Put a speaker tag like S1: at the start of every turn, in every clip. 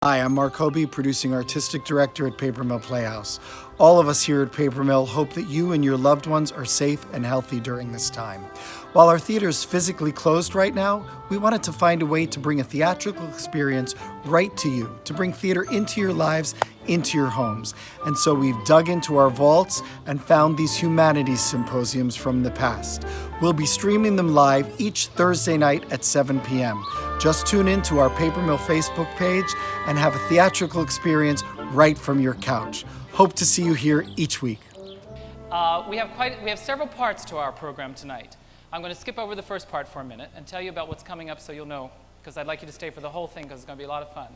S1: Hi, I'm Mark Hobie, producing artistic director at Paper Mill Playhouse. All of us here at Paper Mill hope that you and your loved ones are safe and healthy during this time. While our theater is physically closed right now, we wanted to find a way to bring a theatrical experience right to you, to bring theater into your lives, into your homes. And so we've dug into our vaults and found these Humanities symposiums from the past. We'll be streaming them live each Thursday night at 7 p.m. Just tune in to our Paper Mill Facebook page and have a theatrical experience right from your couch. Hope to see you here each week.
S2: We have several parts to our program tonight. I'm going to skip over the first part for a minute and tell you about what's coming up so you'll know, because I'd like you to stay for the whole thing because it's going to be a lot of fun.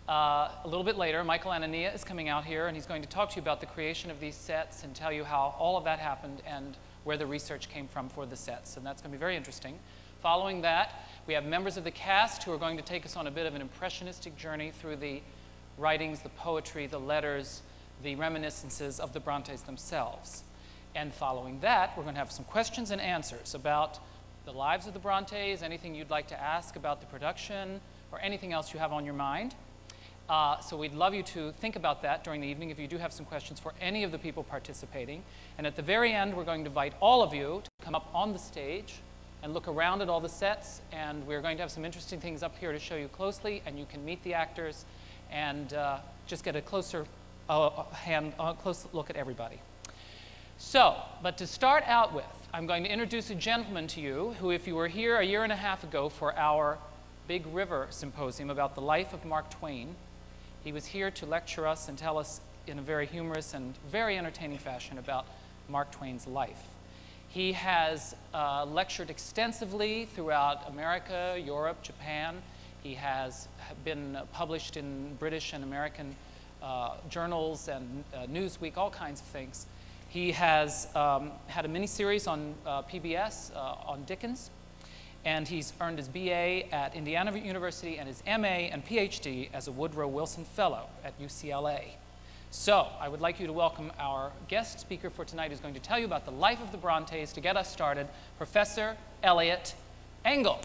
S2: A little bit later, Michael Anania is coming out here and he's going to talk to you about the creation of these sets and tell you how all of that happened and where the research came from for the sets, and that's going to be very interesting. Following that, we have members of the cast who are going to take us on a bit of an impressionistic journey through the writings, the poetry, the letters, the reminiscences of the Brontes themselves. And following that, we're going to have some questions and answers about the lives of the Brontes, anything you'd like to ask about the production, or anything else you have on your mind. So we'd love you to think about that during the evening if you do have some questions for any of the people participating. And at the very end, we're going to invite all of you to come up on the stage and look around at all the sets, and we're going to have some interesting things up here to show you closely, and you can meet the actors and just get a closer close look at everybody. So, but to start out with, I'm going to introduce a gentleman to you who, if you were here a year and a half ago for our Big River Symposium about the life of Mark Twain, he was here to lecture us and tell us in a very humorous and very entertaining fashion about Mark Twain's life. He has lectured extensively throughout America, Europe, Japan. He has been published in British and American journals and Newsweek, all kinds of things. He has had a mini-series on PBS on Dickens, and he's earned his BA at Indiana University and his MA and PhD as a Woodrow Wilson Fellow at UCLA. So, I would like you to welcome our guest speaker for tonight who's going to tell you about the life of the Brontes to get us started, Professor Elliot Engel.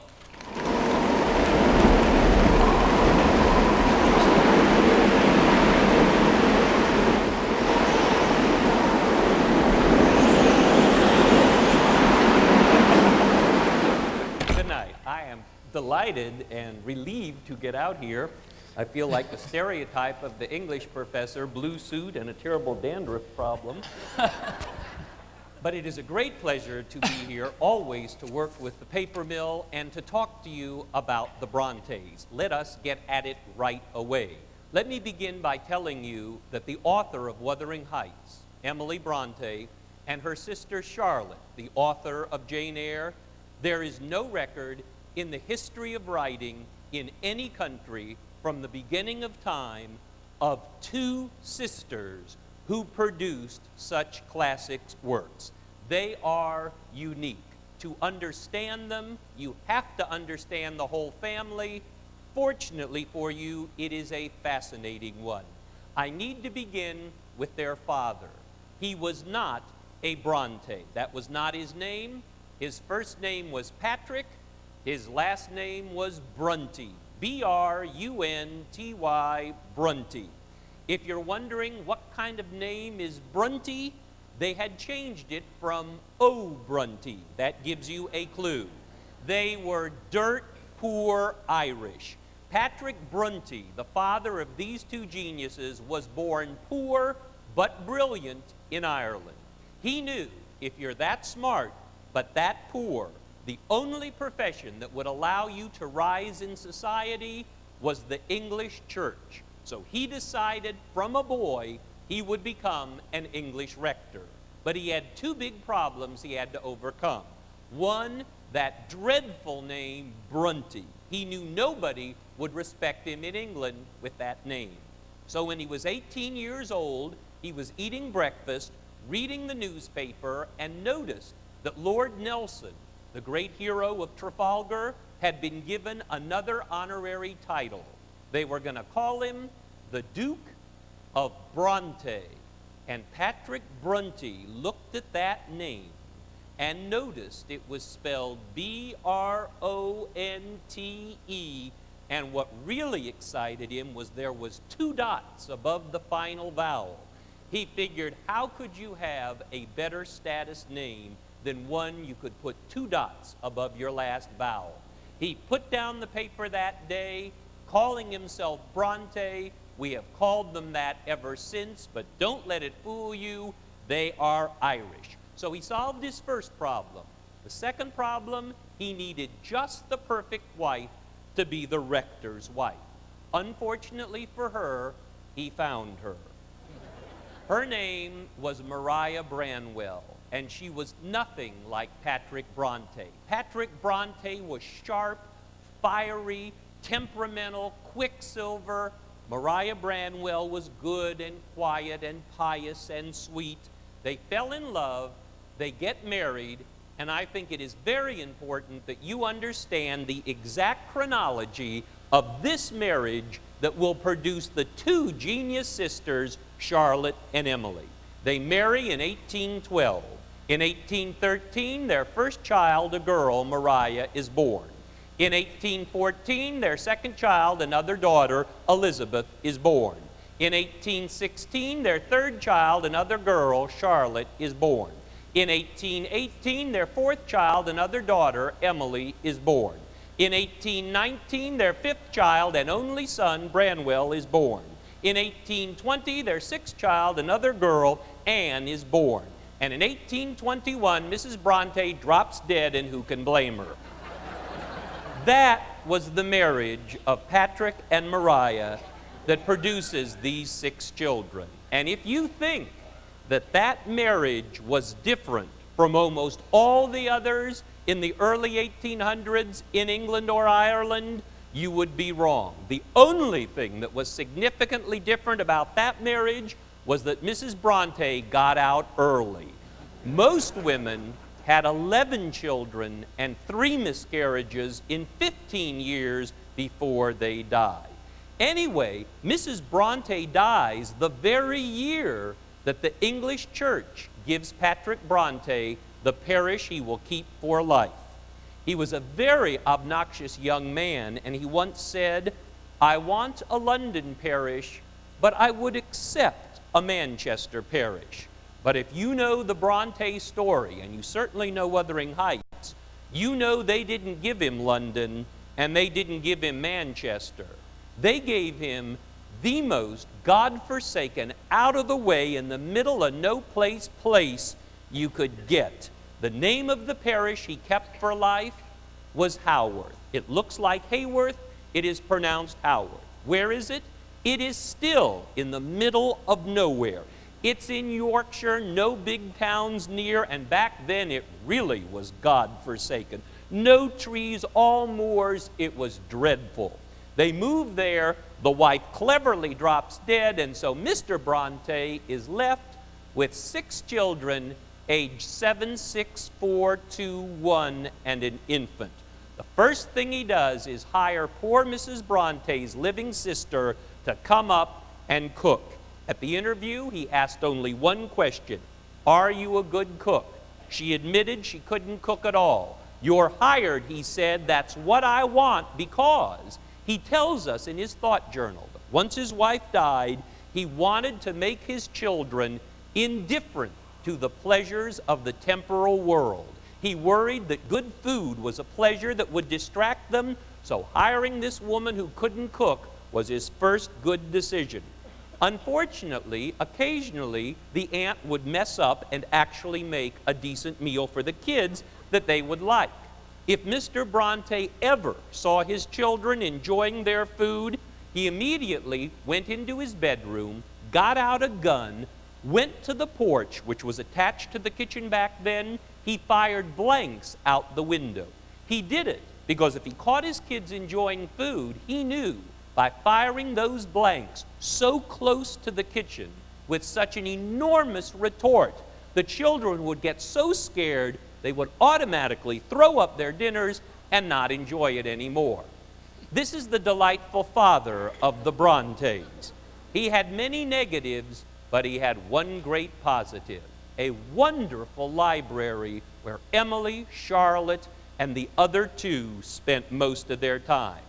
S3: Good night. I am delighted and relieved to get out here. I feel like the stereotype of the English professor, blue suit and a terrible dandruff problem. But it is a great pleasure to be here, always to work with the paper mill and to talk to you about the Brontes. Let us get at it right away. Let me begin by telling you that the author of Wuthering Heights, Emily Bronte, and her sister Charlotte, the author of Jane Eyre, there is no record in the history of writing in any country from the beginning of time of two sisters who produced such classic works. They are unique. To understand them, you have to understand the whole family. Fortunately for you, it is a fascinating one. I need to begin with their father. He was not a Bronte. That was not his name. His first name was Patrick. His last name was Bronte. B-R-U-N-T-Y, Bronte. If you're wondering what kind of name is Bronte, they had changed it from O. Bronte. That gives you a clue. They were dirt poor Irish. Patrick Bronte, the father of these two geniuses, was born poor but brilliant in Ireland. He knew if you're that smart but that poor, the only profession that would allow you to rise in society was the English church. So he decided from a boy he would become an English rector. But he had two big problems he had to overcome. One, that dreadful name, Bronte. He knew nobody would respect him in England with that name. So when he was 18 years old, he was eating breakfast, reading the newspaper, and noticed that Lord Nelson, the great hero of Trafalgar, had been given another honorary title. They were going to call him the Duke of Bronte. And Patrick Bronte looked at that name and noticed it was spelled B-R-O-N-T-E And what really excited him was there was 2 dots above the final vowel. He figured, how could you have a better status name than one you could put 2 dots above your last vowel? He put down the paper that day, calling himself Bronte. We have called them that ever since, but don't let it fool you, they are Irish. So he solved his first problem. The second problem, he needed just the perfect wife to be the rector's wife. Unfortunately for her, he found her. Her name was Maria Branwell, and she was nothing like Patrick Bronte. Patrick Bronte was sharp, fiery, temperamental, quicksilver. Maria Branwell was good and quiet and pious and sweet. They fell in love, they get married, and I think it is very important that you understand the exact chronology of this marriage that will produce the 2 genius sisters, Charlotte and Emily. They marry in 1812. In 1813, their first child, a girl, Maria, is born. In 1814, their second child, another daughter, Elizabeth, is born. In 1816, their third child, another girl, Charlotte, is born. In 1818, their fourth child, another daughter, Emily, is born. In 1819, their fifth child and only son, Branwell, is born. In 1820, their sixth child, another girl, Anne, is born. And in 1821, Mrs. Bronte drops dead, and who can blame her? That was the marriage of Patrick and Maria that produces these 6 children. And if you think that that marriage was different from almost all the others in the early 1800s in England or Ireland, you would be wrong. The only thing that was significantly different about that marriage was that Mrs. Bronte got out early. Most women had 11 children and 3 miscarriages in 15 years before they died. Anyway, Mrs. Bronte dies the very year that the English church gives Patrick Bronte the parish he will keep for life. He was a very obnoxious young man, and he once said, "I want a London parish, but I would accept a Manchester parish." But if you know the Bronte story, and you certainly know Wuthering Heights, you know they didn't give him London, and they didn't give him Manchester. They gave him the most God-forsaken, out-of-the-way, in the middle of no-place place you could get. The name of the parish he kept for life was Haworth. It looks like Hayworth. It is pronounced Haworth. Where is it? It is still in the middle of nowhere. It's in Yorkshire, no big towns near, and back then it really was God-forsaken. No trees, all moors. It was dreadful. They moved there. The wife cleverly drops dead, and so Mr. Bronte is left with 6 children, aged 7, 6, 4, 2, 1, and an infant. The first thing he does is hire poor Mrs. Bronte's living sister to come up and cook. At the interview, he asked only one question: "Are you a good cook?" She admitted she couldn't cook at all. "You're hired," he said. "That's what I want," because he tells us in his thought journal that once his wife died, he wanted to make his children indifferent to the pleasures of the temporal world. He worried that good food was a pleasure that would distract them, so hiring this woman who couldn't cook was his first good decision. Unfortunately, occasionally, the aunt would mess up and actually make a decent meal for the kids that they would like. If Mr. Bronte ever saw his children enjoying their food, he immediately went into his bedroom, got out a gun, went to the porch, which was attached to the kitchen back then. He fired blanks out the window. He did it because if he caught his kids enjoying food, he knew by firing those blanks so close to the kitchen with such an enormous retort, the children would get so scared they would automatically throw up their dinners and not enjoy it anymore. This is the delightful father of the Brontes. He had many negatives, but he had one great positive: a wonderful library where Emily, Charlotte, and the other 2 spent most of their time.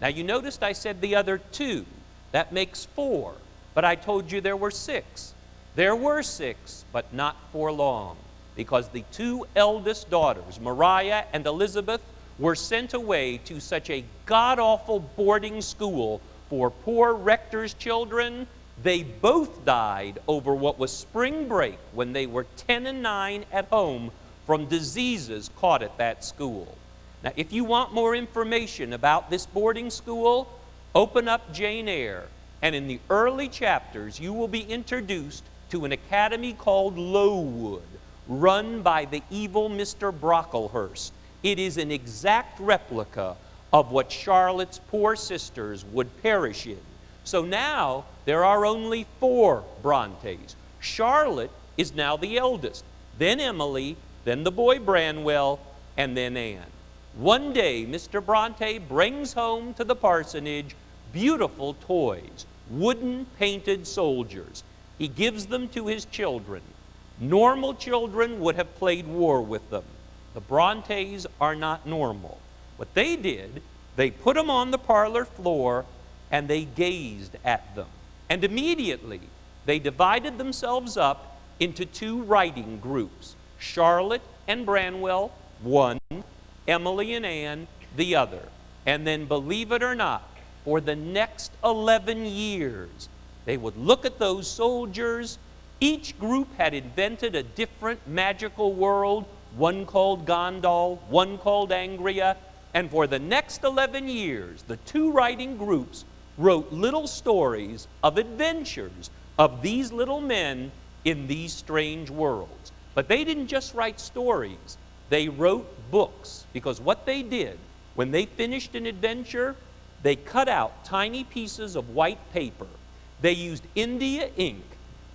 S3: Now you noticed I said the other 2. That makes 4. But I told you there were 6. There were 6, but not for long, because the 2 eldest daughters, Mariah and Elizabeth, were sent away to such a god-awful boarding school for poor rector's children. They both died over what was spring break when they were 10 and 9 at home from diseases caught at that school. Now, if you want more information about this boarding school, open up Jane Eyre, and in the early chapters you will be introduced to an academy called Lowood, run by the evil Mr. Brocklehurst. It is an exact replica of what Charlotte's poor sisters would perish in. So now there are only 4 Brontes. Charlotte is now the eldest, then Emily, then the boy Branwell, and then Anne. One day, Mr. Bronte brings home to the parsonage beautiful toys, wooden painted soldiers. He gives them to his children. Normal children would have played war with them. The Brontes are not normal. What they did, they put them on the parlor floor and they gazed at them. And immediately, they divided themselves up into 2 writing groups. Charlotte and Branwell, one, Emily and Anne, the other. And then, believe it or not, for the next 11 years, they would look at those soldiers. Each group had invented a different magical world, one called Gondal, one called Angria, and for the next 11 years, the 2 writing groups wrote little stories of adventures of these little men in these strange worlds. But they didn't just write stories, they wrote books, because what they did, when they finished an adventure, they cut out tiny pieces of white paper. They used India ink.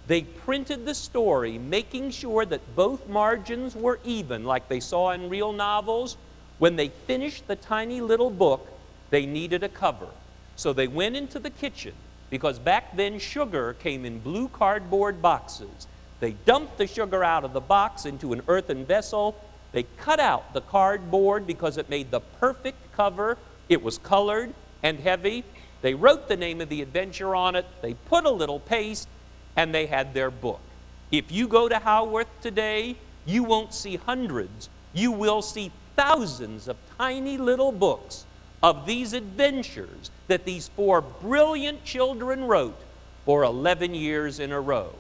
S3: They printed the story, making sure that both margins were even, like they saw in real novels. When they finished the tiny little book, they needed a cover. So they went into the kitchen, because back then sugar came in blue cardboard boxes. They dumped the sugar out of the box into an earthen vessel. They cut out the cardboard because it made the perfect cover. It was colored and heavy. They wrote the name of the adventure on it. They put a little paste, and they had their book. If you go to Haworth today, you won't see hundreds. You will see thousands of tiny little books of these adventures that these 4 brilliant children wrote for 11 years in a row.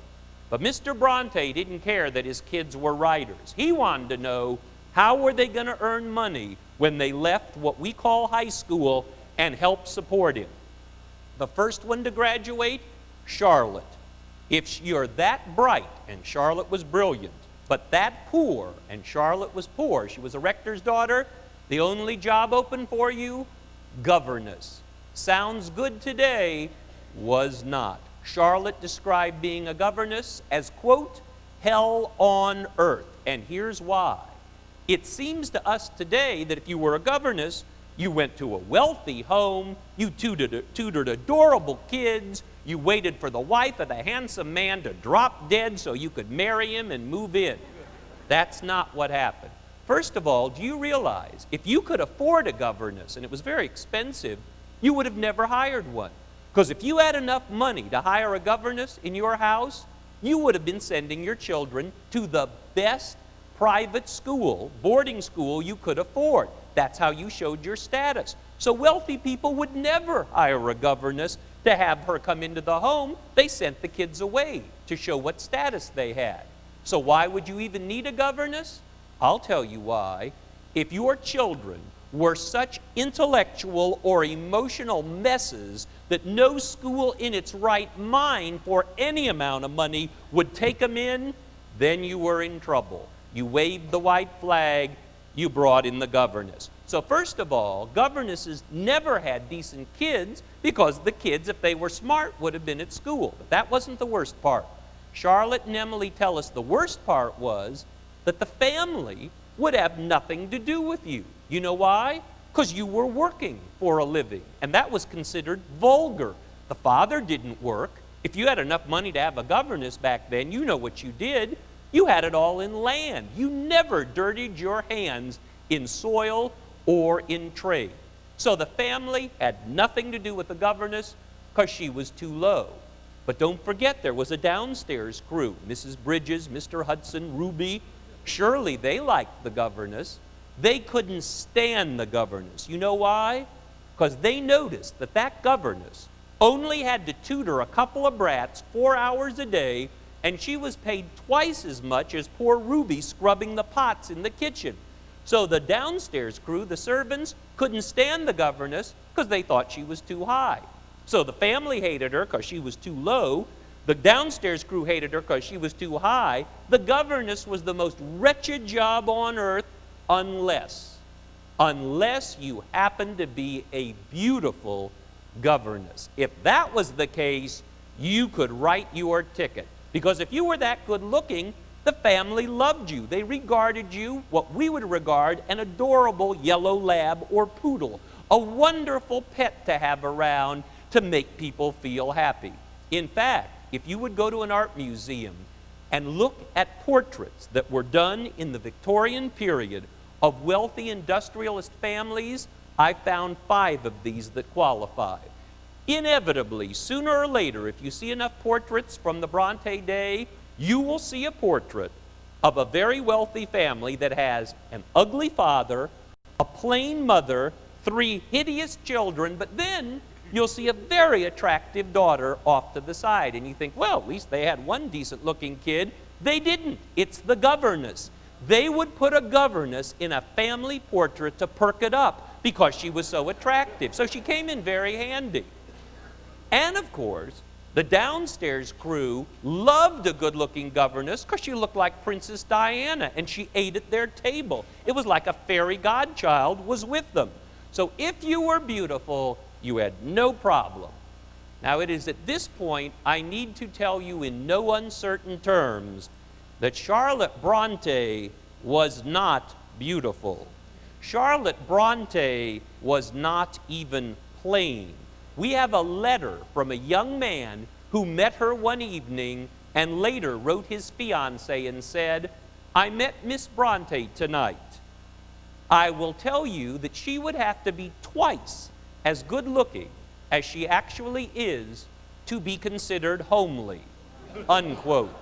S3: But Mr. Bronte didn't care that his kids were writers. He wanted to know, how were they going to earn money when they left what we call high school and help support him? The first one to graduate, Charlotte. If you're that bright, and Charlotte was brilliant, but that poor, and Charlotte was poor, she was a rector's daughter, the only job open for you, governess. Sounds good today, was not. Charlotte described being a governess as, quote, hell on earth. And here's why. It seems to us today that if you were a governess, you went to a wealthy home, you tutored adorable kids, you waited for the wife of the handsome man to drop dead so you could marry him and move in. That's not what happened. First of all, do you realize if you could afford a governess, and it was very expensive, you would have never hired one? Because if you had enough money to hire a governess in your house, you would have been sending your children to the best private school, boarding school you could afford. That's how you showed your status. So wealthy people would never hire a governess to have her come into the home. They sent the kids away to show what status they had. So why would you even need a governess? I'll tell you why. If your children were such intellectual or emotional messes that no school in its right mind for any amount of money would take them in, then you were in trouble. You waved the white flag, you brought in the governess. So first of all, governesses never had decent kids because the kids, if they were smart, would have been at school. But that wasn't the worst part. Charlotte and Emily tell us the worst part was that the family would have nothing to do with you. You know why? Because you were working for a living, and that was considered vulgar. The father didn't work. If you had enough money to have a governess back then, you know what you did. You had it all in land. You never dirtied your hands in soil or in trade. So the family had nothing to do with the governess because she was too low. But don't forget, there was a downstairs crew. Mrs. Bridges, Mr. Hudson, Ruby. Surely they liked the governess. They couldn't stand the governess. You know why? Because they noticed that that governess only had to tutor a couple of brats 4 hours a day, and she was paid twice as much as poor Ruby scrubbing the pots in the kitchen. So the downstairs crew, the servants, couldn't stand the governess because they thought she was too high. So the family hated her because she was too low. The downstairs crew hated her because she was too high. The governess was the most wretched job on earth unless you happened to be a beautiful governess. If that was the case, you could write your ticket. Because if you were that good looking, the family loved you. They regarded you what we would regard an adorable yellow lab or poodle, a wonderful pet to have around to make people feel happy. In fact, if you would go to an art museum and look at portraits that were done in the Victorian period of wealthy industrialist families, I found 5 of these that qualify. Inevitably, sooner or later, if you see enough portraits from the Bronte day, you will see a portrait of a very wealthy family that has an ugly father, a plain mother, 3 hideous children, but then you'll see a very attractive daughter off to the side. And you think, well, at least they had one decent-looking kid. They didn't. It's the governess. They would put a governess in a family portrait to perk it up because she was so attractive. So she came in very handy. And, of course, the downstairs crew loved a good-looking governess because she looked like Princess Diana, and she ate at their table. It was like a fairy godchild was with them. So if you were beautiful, you had no problem. Now, it is at this point I need to tell you in no uncertain terms that Charlotte Bronte was not beautiful. Charlotte Bronte was not even plain. We have a letter from a young man who met her one evening and later wrote his fiancée and said, "I met Miss Bronte tonight. I will tell you that she would have to be twice as good looking as she actually is to be considered homely," unquote.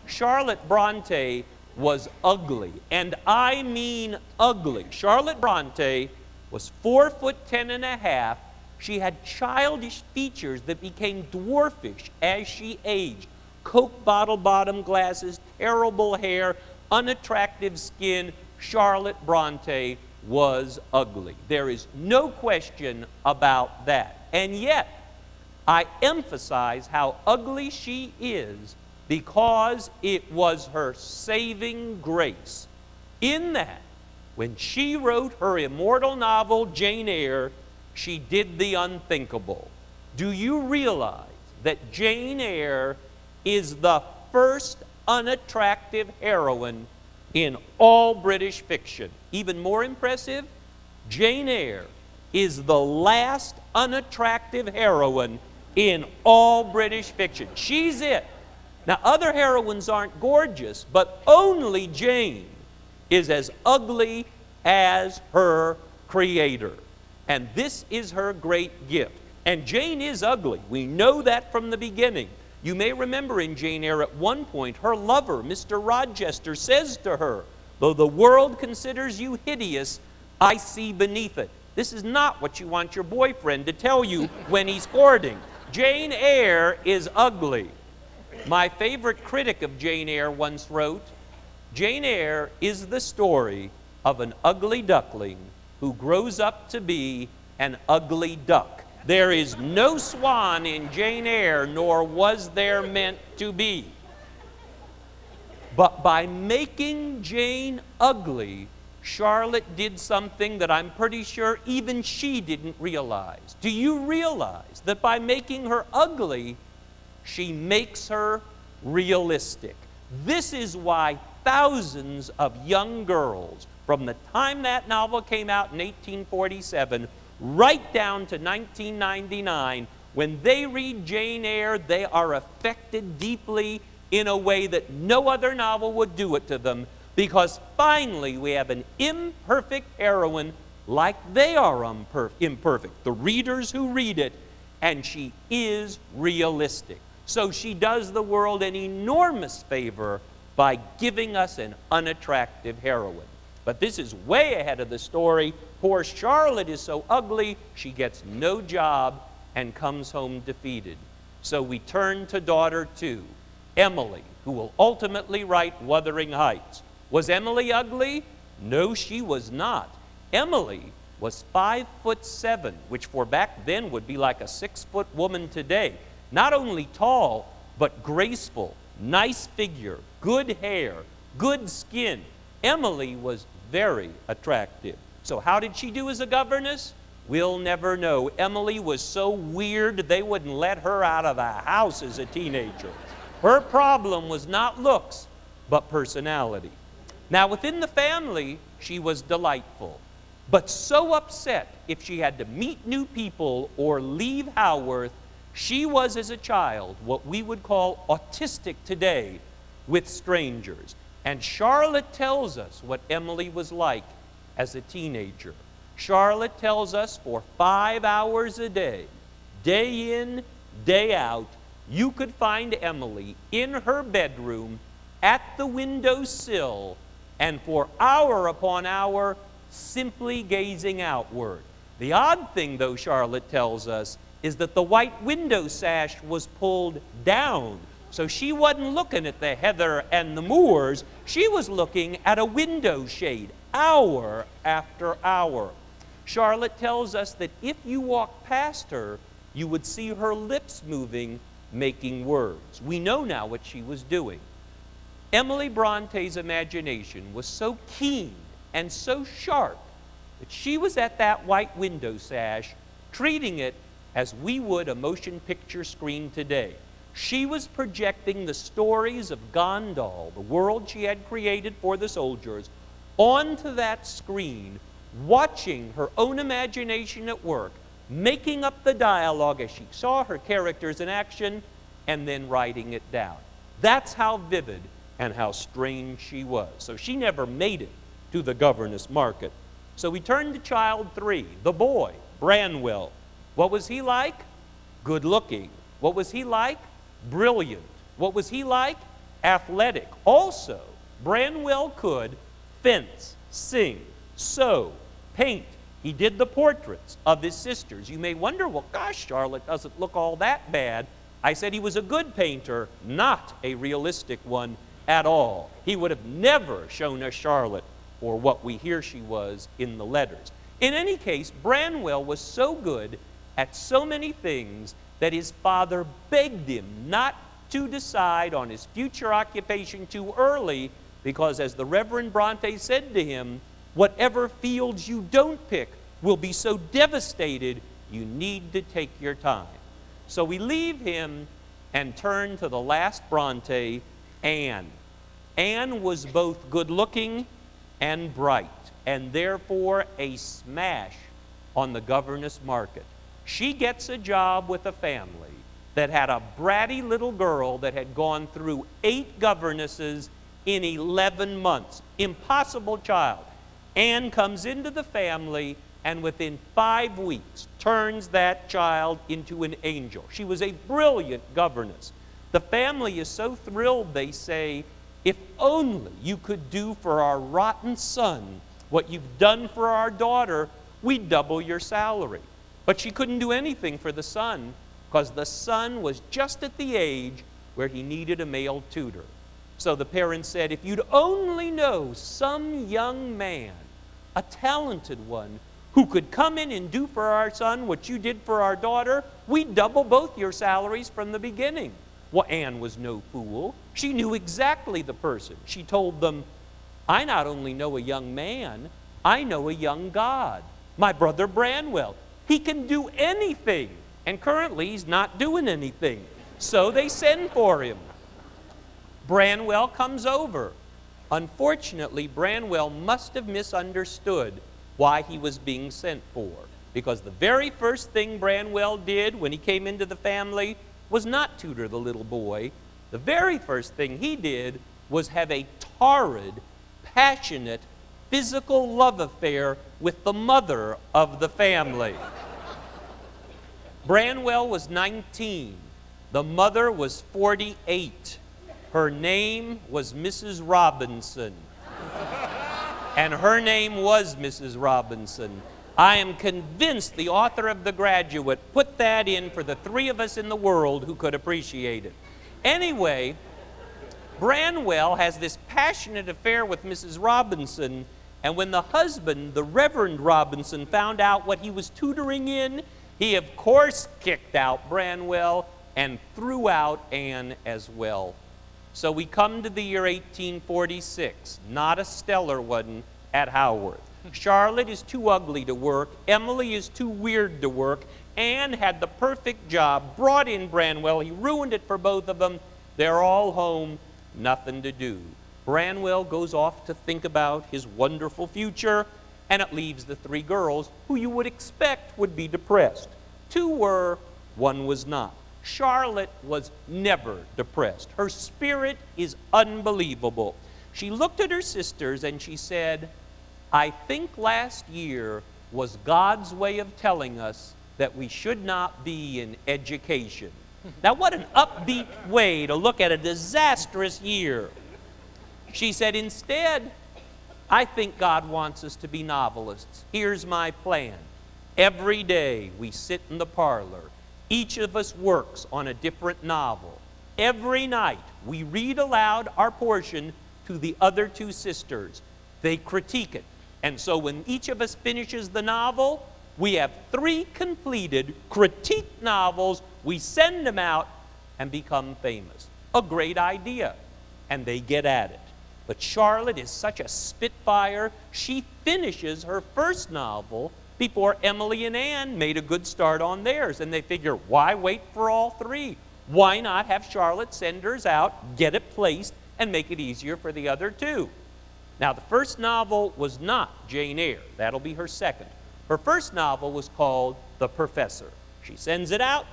S3: Charlotte Bronte was ugly, and I mean ugly. Charlotte Bronte was 4'10½". She had childish features that became dwarfish as she aged. Coke bottle bottom glasses, terrible hair, unattractive skin. Charlotte Bronte was ugly. There is no question about that. And yet, I emphasize how ugly she is because it was her saving grace. In that, when she wrote her immortal novel, Jane Eyre, she did the unthinkable. Do you realize that Jane Eyre is the first unattractive heroine in all British fiction? Even more impressive, Jane Eyre is the last unattractive heroine in all British fiction. She's it. Now, other heroines aren't gorgeous, but only Jane is as ugly as her creator. And this is her great gift. And Jane is ugly. We know that from the beginning. You may remember in Jane Eyre at one point, her lover, Mr. Rochester, says to her, "Though the world considers you hideous, I see beneath it." This is not what you want your boyfriend to tell you when he's courting. Jane Eyre is ugly. My favorite critic of Jane Eyre once wrote, "Jane Eyre is the story of an ugly duckling who grows up to be an ugly duck. There is no swan in Jane Eyre, nor was there meant to be." But by making Jane ugly, Charlotte did something that I'm pretty sure even she didn't realize. Do you realize that by making her ugly, she makes her realistic? This is why thousands of young girls, from the time that novel came out in 1847, right down to 1999, when they read Jane Eyre, they are affected deeply in a way that no other novel would do it to them, because finally we have an imperfect heroine like they are imperfect, the readers who read it, and she is realistic. So she does the world an enormous favor by giving us an unattractive heroine. But this is way ahead of the story. Poor Charlotte is so ugly, she gets no job and comes home defeated. So we turn to daughter 2, Emily, who will ultimately write Wuthering Heights. Was Emily ugly? No, she was not. Emily was 5'7", which for back then would be like a 6-foot woman today. Not only tall, but graceful, nice figure, good hair, good skin. Emily was very attractive. So how did she do as a governess? We'll never know. Emily was so weird they wouldn't let her out of the house as a teenager. Her problem was not looks, but personality. Now within the family, she was delightful, but so upset if she had to meet new people or leave Haworth. She was, as a child, what we would call autistic today with strangers. And Charlotte tells us what Emily was like as a teenager. Charlotte tells us for 5 hours a day, day in, day out, you could find Emily in her bedroom at the windowsill, and for hour upon hour, simply gazing outward. The odd thing, though, Charlotte tells us, is that the white window sash was pulled down. So she wasn't looking at the heather and the moors. She was looking at a window shade, hour after hour. Charlotte tells us that if you walked past her, you would see her lips moving, making words. We know now what she was doing. Emily Bronte's imagination was so keen and so sharp that she was at that white window sash, treating it as we would a motion picture screen today. She was projecting the stories of Gondal, the world she had created for the soldiers, onto that screen, watching her own imagination at work, making up the dialogue as she saw her characters in action, and then writing it down. That's how vivid and how strange she was. So she never made it to the governess market. So we turn to child 3, the boy, Branwell. What was he like? Good looking. What was he like? Brilliant. What was he like? Athletic. Also, Branwell could fence, sing, sew, paint. He did the portraits of his sisters. You may wonder, well, gosh, Charlotte doesn't look all that bad. I said he was a good painter, not a realistic one at all. He would have never shown us Charlotte for what we hear she was in the letters. In any case, Branwell was so good at so many things that his father begged him not to decide on his future occupation too early, because as the Reverend Bronte said to him, whatever fields you don't pick will be so devastated, you need to take your time. So we leave him and turn to the last Bronte, Anne. Anne was both good-looking and bright, and therefore a smash on the governess market. She gets a job with a family that had a bratty little girl that had gone through 8 governesses in 11 months. Impossible child. Anne comes into the family and within 5 weeks turns that child into an angel. She was a brilliant governess. The family is so thrilled, they say, if only you could do for our rotten son what you've done for our daughter, we'd double your salary. But she couldn't do anything for the son because the son was just at the age where he needed a male tutor. So the parents said, if you'd only know some young man, a talented one, who could come in and do for our son what you did for our daughter, we'd double both your salaries from the beginning. Well, Anne was no fool. She knew exactly the person. She told them, I not only know a young man, I know a young God. My brother Branwell, he can do anything. And currently he's not doing anything. So they send for him. Branwell comes over. Unfortunately, Branwell must have misunderstood why he was being sent for. Because the very first thing Branwell did when he came into the family was not tutor the little boy. The very first thing he did was have a torrid, passionate, physical love affair with the mother of the family. Branwell was 19. The mother was 48. Her name was Mrs. Robinson. And her name was Mrs. Robinson. I am convinced the author of The Graduate put that in for the three of us in the world who could appreciate it. Anyway, Branwell has this passionate affair with Mrs. Robinson, and when the husband, the Reverend Robinson, found out what he was tutoring in, he of course kicked out Branwell and threw out Anne as well. So we come to the year 1846, not a stellar one at Haworth. Charlotte is too ugly to work. Emily is too weird to work. Anne had the perfect job, brought in Branwell. He ruined it for both of them. They're all home, nothing to do. Branwell goes off to think about his wonderful future, and it leaves the three girls who you would expect would be depressed. Two were, one was not. Charlotte was never depressed. Her spirit is unbelievable. She looked at her sisters and she said, I think last year was God's way of telling us that we should not be in education. Now, what an upbeat way to look at a disastrous year. She said, instead, I think God wants us to be novelists. Here's my plan. Every day we sit in the parlor. Each of us works on a different novel. Every night we read aloud our portion to the other two sisters. They critique it. And so when each of us finishes the novel, we have 3 completed critiqued novels. We send them out and become famous. A great idea. And they get at it. But Charlotte is such a spitfire, she finishes her first novel before Emily and Anne made a good start on theirs. And they figure, why wait for all 3? Why not have Charlotte send hers out, get it placed, and make it easier for the other 2? Now, the first novel was not Jane Eyre. That'll be her second. Her first novel was called The Professor. She sends it out,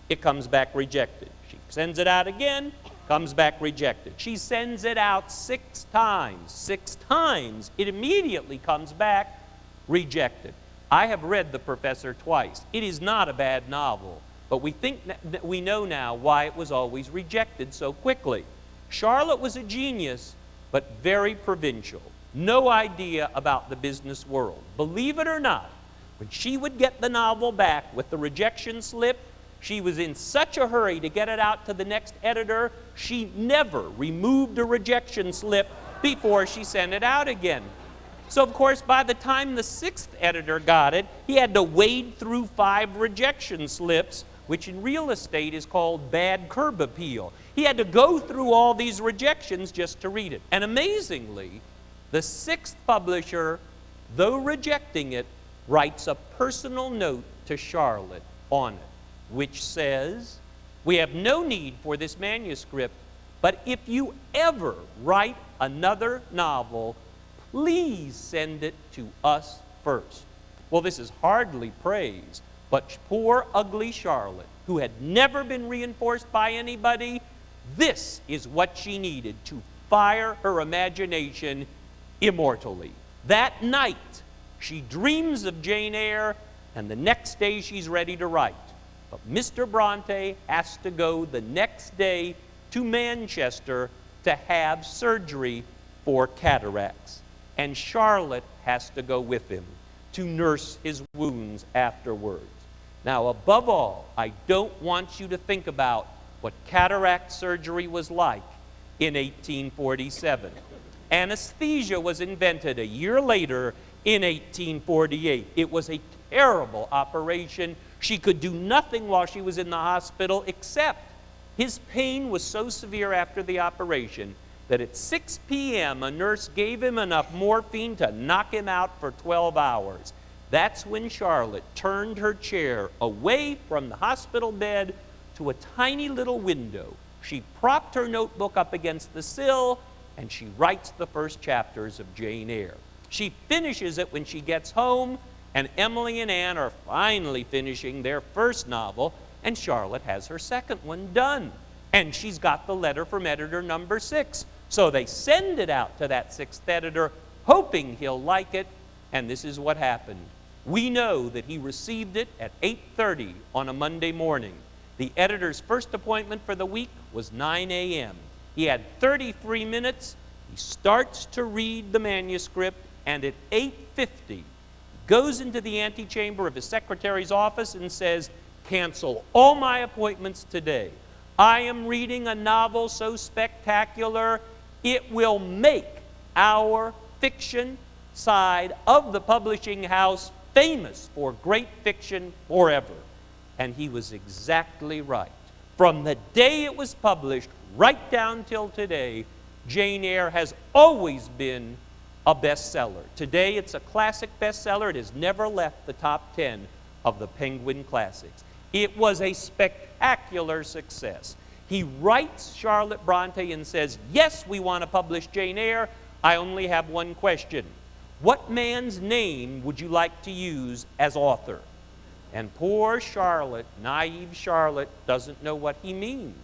S3: it comes back rejected. She sends it out again, comes back rejected. She sends it out 6 times. 6 times, it immediately comes back rejected. I have read The Professor twice. It is not a bad novel, but we think that we know now why it was always rejected so quickly. Charlotte was a genius, but very provincial. No idea about the business world. Believe it or not, when she would get the novel back with the rejection slip, she was in such a hurry to get it out to the next editor, she never removed a rejection slip before she sent it out again. So, of course, by the time the 6th editor got it, he had to wade through 5 rejection slips, which in real estate is called bad curb appeal. He had to go through all these rejections just to read it. And amazingly, the 6th publisher, though rejecting it, writes a personal note to Charlotte on it, which says, we have no need for this manuscript, but if you ever write another novel, please send it to us first. Well, this is hardly praise, but poor ugly Charlotte, who had never been reinforced by anybody, this is what she needed to fire her imagination immortally. That night, she dreams of Jane Eyre, and the next day she's ready to write. But Mr. Bronte has to go the next day to Manchester to have surgery for cataracts. And Charlotte has to go with him to nurse his wounds afterwards. Now, above all, I don't want you to think about what cataract surgery was like in 1847. Anesthesia was invented a year later in 1848. It was a terrible operation. She could do nothing while she was in the hospital except his pain was so severe after the operation that at 6 p.m. a nurse gave him enough morphine to knock him out for 12 hours. That's when Charlotte turned her chair away from the hospital bed to a tiny little window. She propped her notebook up against the sill, and she writes the first chapters of Jane Eyre. She finishes it when she gets home, and Emily and Anne are finally finishing their first novel, and Charlotte has her second one done. And she's got the letter from editor number 6. So they send it out to that 6th editor, hoping he'll like it, and this is what happened. We know that he received it at 8:30 on a Monday morning. The editor's first appointment for the week was 9 a.m. He had 33 minutes. He starts to read the manuscript, and at 8:50, goes into the antechamber of his secretary's office and says, "Cancel all my appointments today. I am reading a novel so spectacular, it will make our fiction side of the publishing house famous for great fiction forever." And he was exactly right. From the day it was published right down till today, Jane Eyre has always been a bestseller. Today it's a classic bestseller. It has never left the top 10 of the Penguin Classics. It was a spectacular success. He writes Charlotte Bronte and says, "Yes, we want to publish Jane Eyre. I only have one question. What man's name would you like to use as author?" And poor Charlotte, naive Charlotte, doesn't know what he means.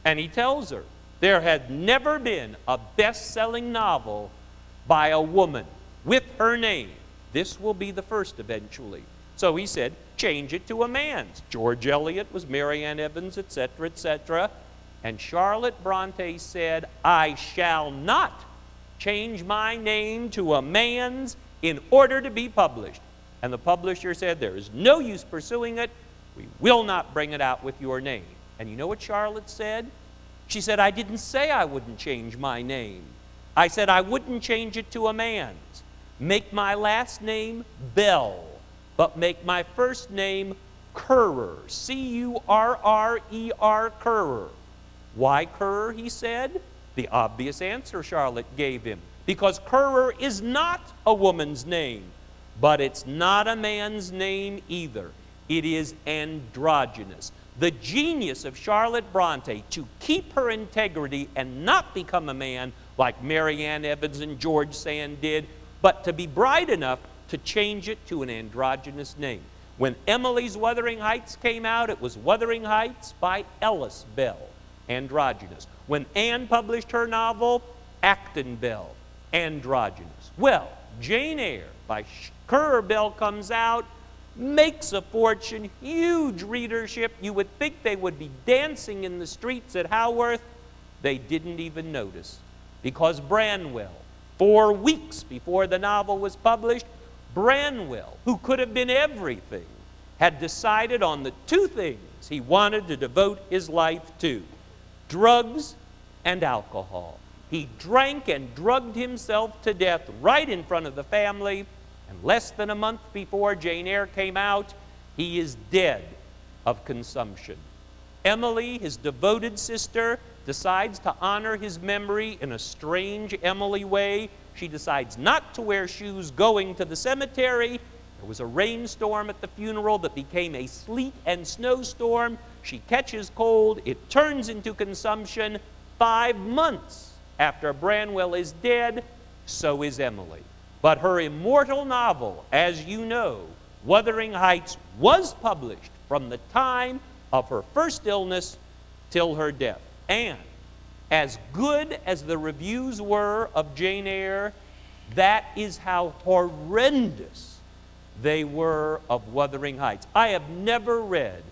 S3: And he tells her, there had never been a best-selling novel by a woman with her name. This will be the first eventually. So he said, change it to a man's. George Eliot was Mary Ann Evans, etc., etc. And Charlotte Bronte said, "I shall not change my name to a man's in order to be published." And the publisher said, "There is no use pursuing it. We will not bring it out with your name." And you know what Charlotte said? She said, "I didn't say I wouldn't change my name. I said I wouldn't change it to a man's. Make my last name Bell, but make my first name Currer, C-U-R-R-E-R, Currer." Why Currer, he said? The obvious answer Charlotte gave him. Because Currer is not a woman's name, but it's not a man's name either. It is androgynous. The genius of Charlotte Bronte to keep her integrity and not become a man like Mary Ann Evans and George Sand did, but to be bright enough to change it to an androgynous name. When Emily's Wuthering Heights came out, it was Wuthering Heights by Ellis Bell, androgynous. When Anne published her novel, Acton Bell, androgynous. Well, Jane Eyre by Currer Bell comes out, makes a fortune, huge readership. You would think they would be dancing in the streets at Haworth. They didn't even notice. Because Branwell, 4 weeks before the novel was published, Branwell, who could have been everything, had decided on the 2 things he wanted to devote his life to: drugs and alcohol. He drank and drugged himself to death right in front of the family, and less than a month before Jane Eyre came out, he is dead of consumption. Emily, his devoted sister, decides to honor his memory in a strange Emily way. She decides not to wear shoes going to the cemetery. There was a rainstorm at the funeral that became a sleet and snowstorm. She catches cold. It turns into consumption. 5 months after Branwell is dead, so is Emily. But her immortal novel, as you know, Wuthering Heights, was published from the time of her first illness till her death. And as good as the reviews were of Jane Eyre, that is how horrendous they were of Wuthering Heights. I have never read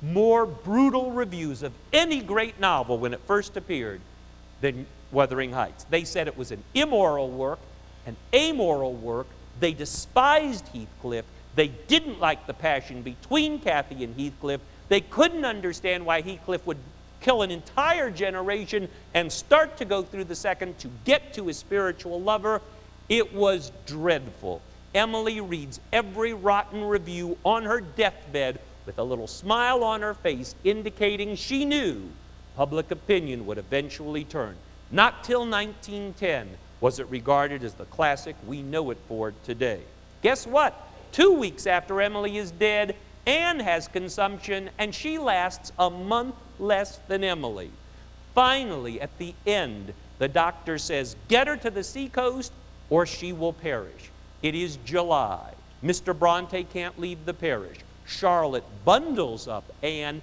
S3: more brutal reviews of any great novel when it first appeared than Wuthering Heights. They said it was an immoral work, an amoral work. They despised Heathcliff. They didn't like the passion between Cathy and Heathcliff. They couldn't understand why Heathcliff would kill an entire generation and start to go through the second to get to his spiritual lover. It was dreadful. Emily reads every rotten review on her deathbed with a little smile on her face, indicating she knew public opinion would eventually turn. Not till 1910 was it regarded as the classic we know it for today. Guess what? 2 weeks after Emily is dead, Anne has consumption, and she lasts a month less than Emily. Finally, at the end, the doctor says, get her to the seacoast or she will perish. It is July. Mr. Bronte can't leave the parish. Charlotte bundles up Anne,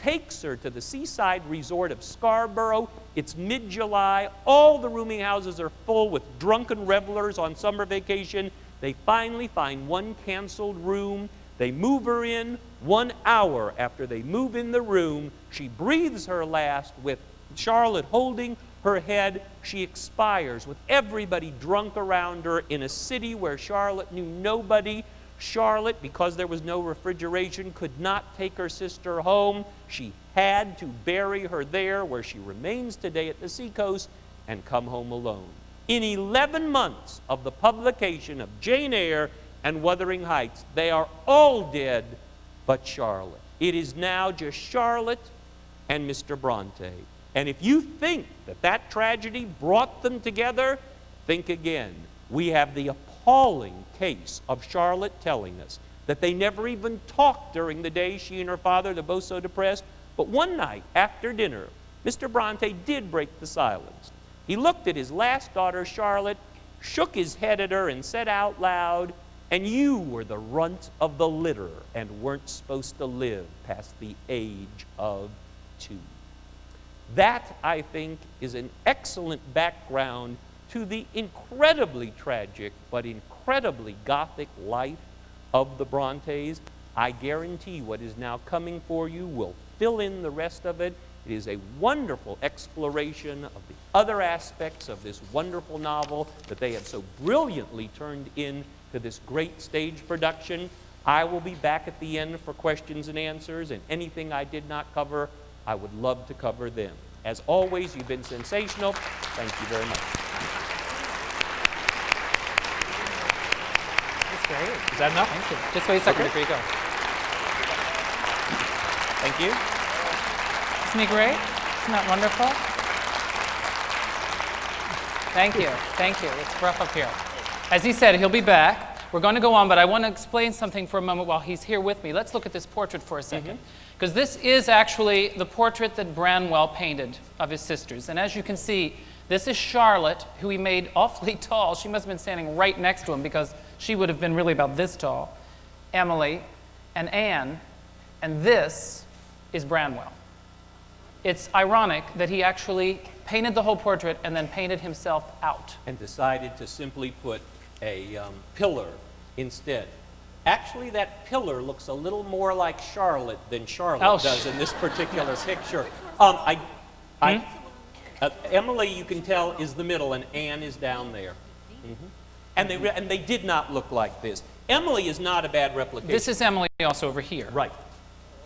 S3: takes her to the seaside resort of Scarborough. It's mid-July. All the rooming houses are full with drunken revelers on summer vacation. They finally find one canceled room. They move her in. 1 hour after they move in the room, she breathes her last with Charlotte holding her head. She expires with everybody drunk around her in a city where Charlotte knew nobody. Charlotte, because there was no refrigeration, could not take her sister home. She had to bury her there, where she remains today at the seacoast, and come home alone. In 11 months of the publication of Jane Eyre and Wuthering Heights, they are all dead but Charlotte. It is now just Charlotte and Mr. Bronte. And if you think that that tragedy brought them together, think again. We have the appalling case of Charlotte telling us that they never even talked during the day, she and her father, they're both so depressed. But one night after dinner, Mr. Bronte did break the silence. He looked at his last daughter, Charlotte, shook his head at her and said out loud, "And you were the runt of the litter and weren't supposed to live past the age of 2. That, I think, is an excellent background to the incredibly tragic but incredibly Gothic life of the Brontes. I guarantee what is now coming for you will fill in the rest of it. It is a wonderful exploration of the other aspects of this wonderful novel that they have so brilliantly turned into this great stage production. I will be back at the end for questions and answers, and anything I did not cover, I would love to cover them. As always, you've been sensational. Thank you very much.
S2: That's great.
S3: Is that enough?
S2: Thank you. Just wait a second before you go.
S3: Thank you.
S2: Isn't he great? Isn't that wonderful? Thank you. Thank you. It's rough up here. As he said, he'll be back. We're going to go on, but I want to explain something for a moment while he's here with me. Let's look at this portrait for a second. Because this is actually the portrait that Branwell painted of his sisters. And as you can see, this is Charlotte, who he made awfully tall. She must have been standing right next to him because she would have been really about this tall. Emily and Anne. And this is Branwell. It's ironic that he actually painted the whole portrait and then painted himself out.
S3: And decided to simply put a pillar instead. Actually, that pillar looks a little more like Charlotte than Charlotte does in this particular picture. Emily, you can tell, is the middle, and Anne is down there. And they did not look like this. Emily is not a bad replication.
S2: This is Emily also over here.
S3: Right.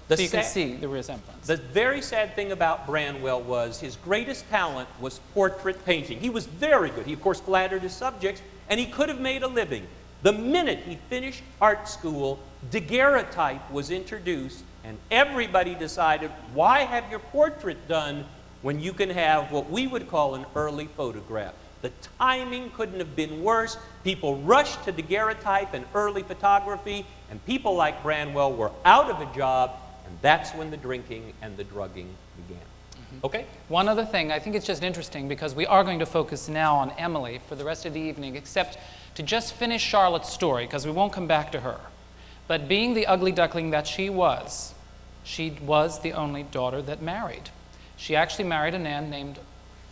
S2: So you can see the resemblance.
S3: The very sad thing about Branwell was his greatest talent was portrait painting. He was very good. He, of course, flattered his subjects, and he could have made a living. The minute he finished art school, daguerreotype was introduced, and everybody decided, why have your portrait done when you can have what we would call an early photograph? The timing couldn't have been worse. People rushed to daguerreotype and early photography, and people like Branwell were out of a job, and that's when the drinking and the drugging began. Okay?
S2: One other thing, I think it's just interesting because we are going to focus now on Emily for the rest of the evening, except to just finish Charlotte's story, because we won't come back to her. But being the ugly duckling that she was the only daughter that married. She actually married a man named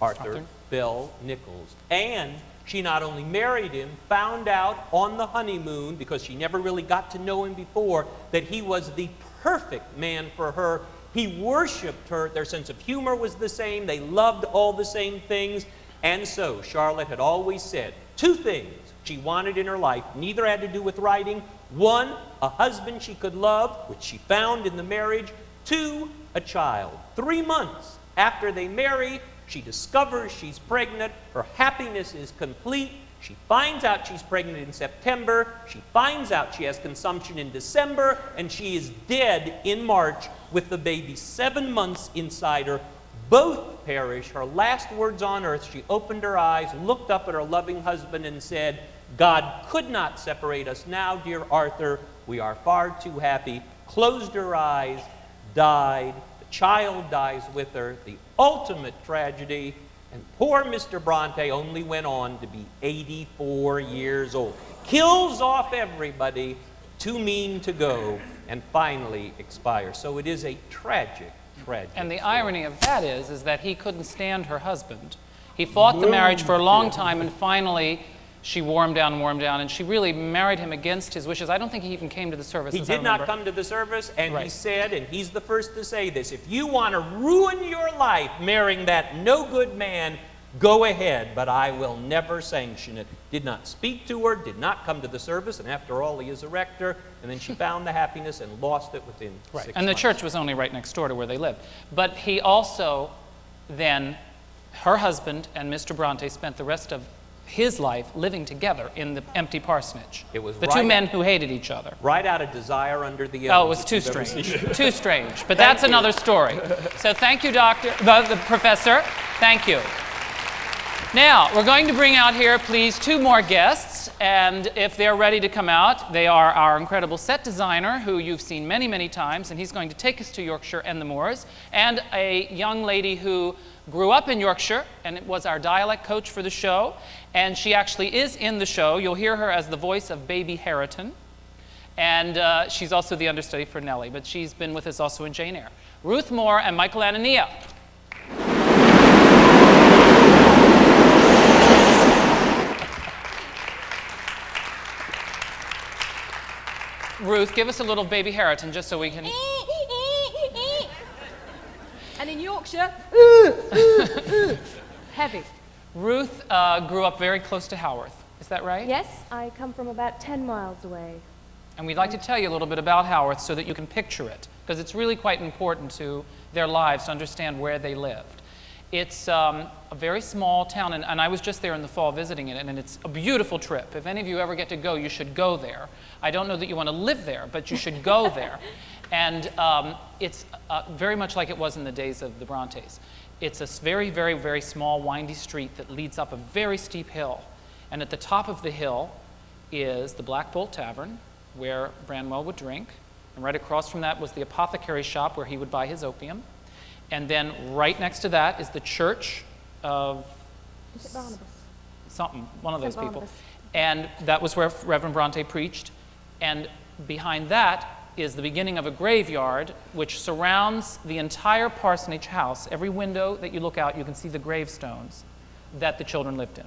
S3: Arthur Bell Nichols. And she not only married him, found out on the honeymoon, because she never really got to know him before, that he was the perfect man for her. He worshipped her. Their sense of humor was the same. They loved all the same things. And so Charlotte had always said 2 things she wanted in her life. Neither had to do with writing. 1, a husband she could love, which she found in the marriage. 2, a child. 3 months after they marry, she discovers she's pregnant. Her happiness is complete. She finds out she's pregnant in September. She finds out she has consumption in December, and she is dead in March with the baby 7 months inside her. Both perish. Her last words on earth, she opened her eyes, looked up at her loving husband and said, "God could not separate us now, dear Arthur. We are far too happy." Closed her eyes, died. The child dies with her. The ultimate tragedy. And poor Mr. Bronte only went on to be 84 years old. Kills off everybody, too mean to go, and finally expires. So it is a tragic, Tragic
S2: And the
S3: story.
S2: irony of that is that he couldn't stand her husband. He fought the marriage for a long time, and finally she wore him down, and she really married him against his wishes. I don't think he even came to the service.
S3: He
S2: as I
S3: did not
S2: remember.
S3: come to the service, and he
S2: Right.
S3: said, and he's the first to say this, if you want to ruin your life marrying that no good man, go ahead, but I will never sanction it. Did not speak to her, did not come to the service, and after all, he is a rector, and then she found the happiness and lost it within 6
S2: And the
S3: months.
S2: church was only right next door to where they lived. But he also then, her husband and Mr. Bronte spent the rest of his life living together in the empty parsonage.
S3: It was
S2: the
S3: right-
S2: two men who hated each other.
S3: Right out of Desire Under the
S2: Oh, it
S3: Elms,
S2: was
S3: if
S2: too
S3: you've ever
S2: strange.
S3: seen it.
S2: Too strange. But that's another story. So thank you, the professor. Thank you. Now, we're going to bring out here, please, two more guests. And if they're ready to come out, they are our incredible set designer, who you've seen many, many times, and he's going to take us to Yorkshire and the moors, and a young lady who grew up in Yorkshire and was our dialect coach for the show. And she actually is in the show. You'll hear her as the voice of Baby Hareton. And she's also the understudy for Nellie, but she's been with us also in Jane Eyre. Ruth Moore and Michael Anania. Ruth, give us a little Baby Hareton just so we can...
S4: And in Yorkshire, heavy.
S2: Ruth grew up very close to Haworth. Is that right?
S4: Yes, I come from about 10 miles away.
S2: And we'd like to tell you a little bit about Haworth so that you can picture it, because it's really quite important to their lives to understand where they lived. It's a very small town, and I was just there in the fall visiting it, and it's a beautiful trip. If any of you ever get to go, you should go there. I don't know that you want to live there, but you should go there. And it's very much like it was in the days of the Brontes. It's a very, very, very small, windy street that leads up a very steep hill. And at the top of the hill is the Black Bull Tavern, where Branwell would drink. And right across from that was the apothecary shop where he would buy his opium. And then right next to that is the church of
S4: Is it Barnabas?
S2: something, one of those
S4: St.
S2: people.
S4: Barnabas.
S2: And that was where Reverend Bronte preached. And behind that is the beginning of a graveyard which surrounds the entire parsonage house. Every window that you look out, you can see the gravestones that the children lived in.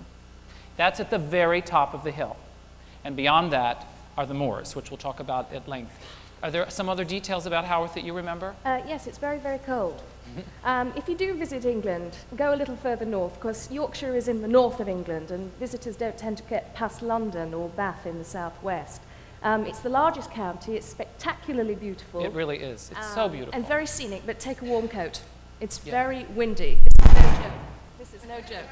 S2: That's at the very top of the hill. And beyond that are the moors, which we'll talk about at length. Are there some other details about Haworth that you remember?
S4: Yes, it's very, very cold. If you do visit England, go a little further north, because Yorkshire is in the north of England, and visitors don't tend to get past London or Bath in the southwest. It's the largest county. It's spectacularly beautiful.
S2: It really is. It's so beautiful.
S4: And very scenic, but take a warm coat. It's
S2: Yeah.
S4: very windy. This is no joke. This is no joke.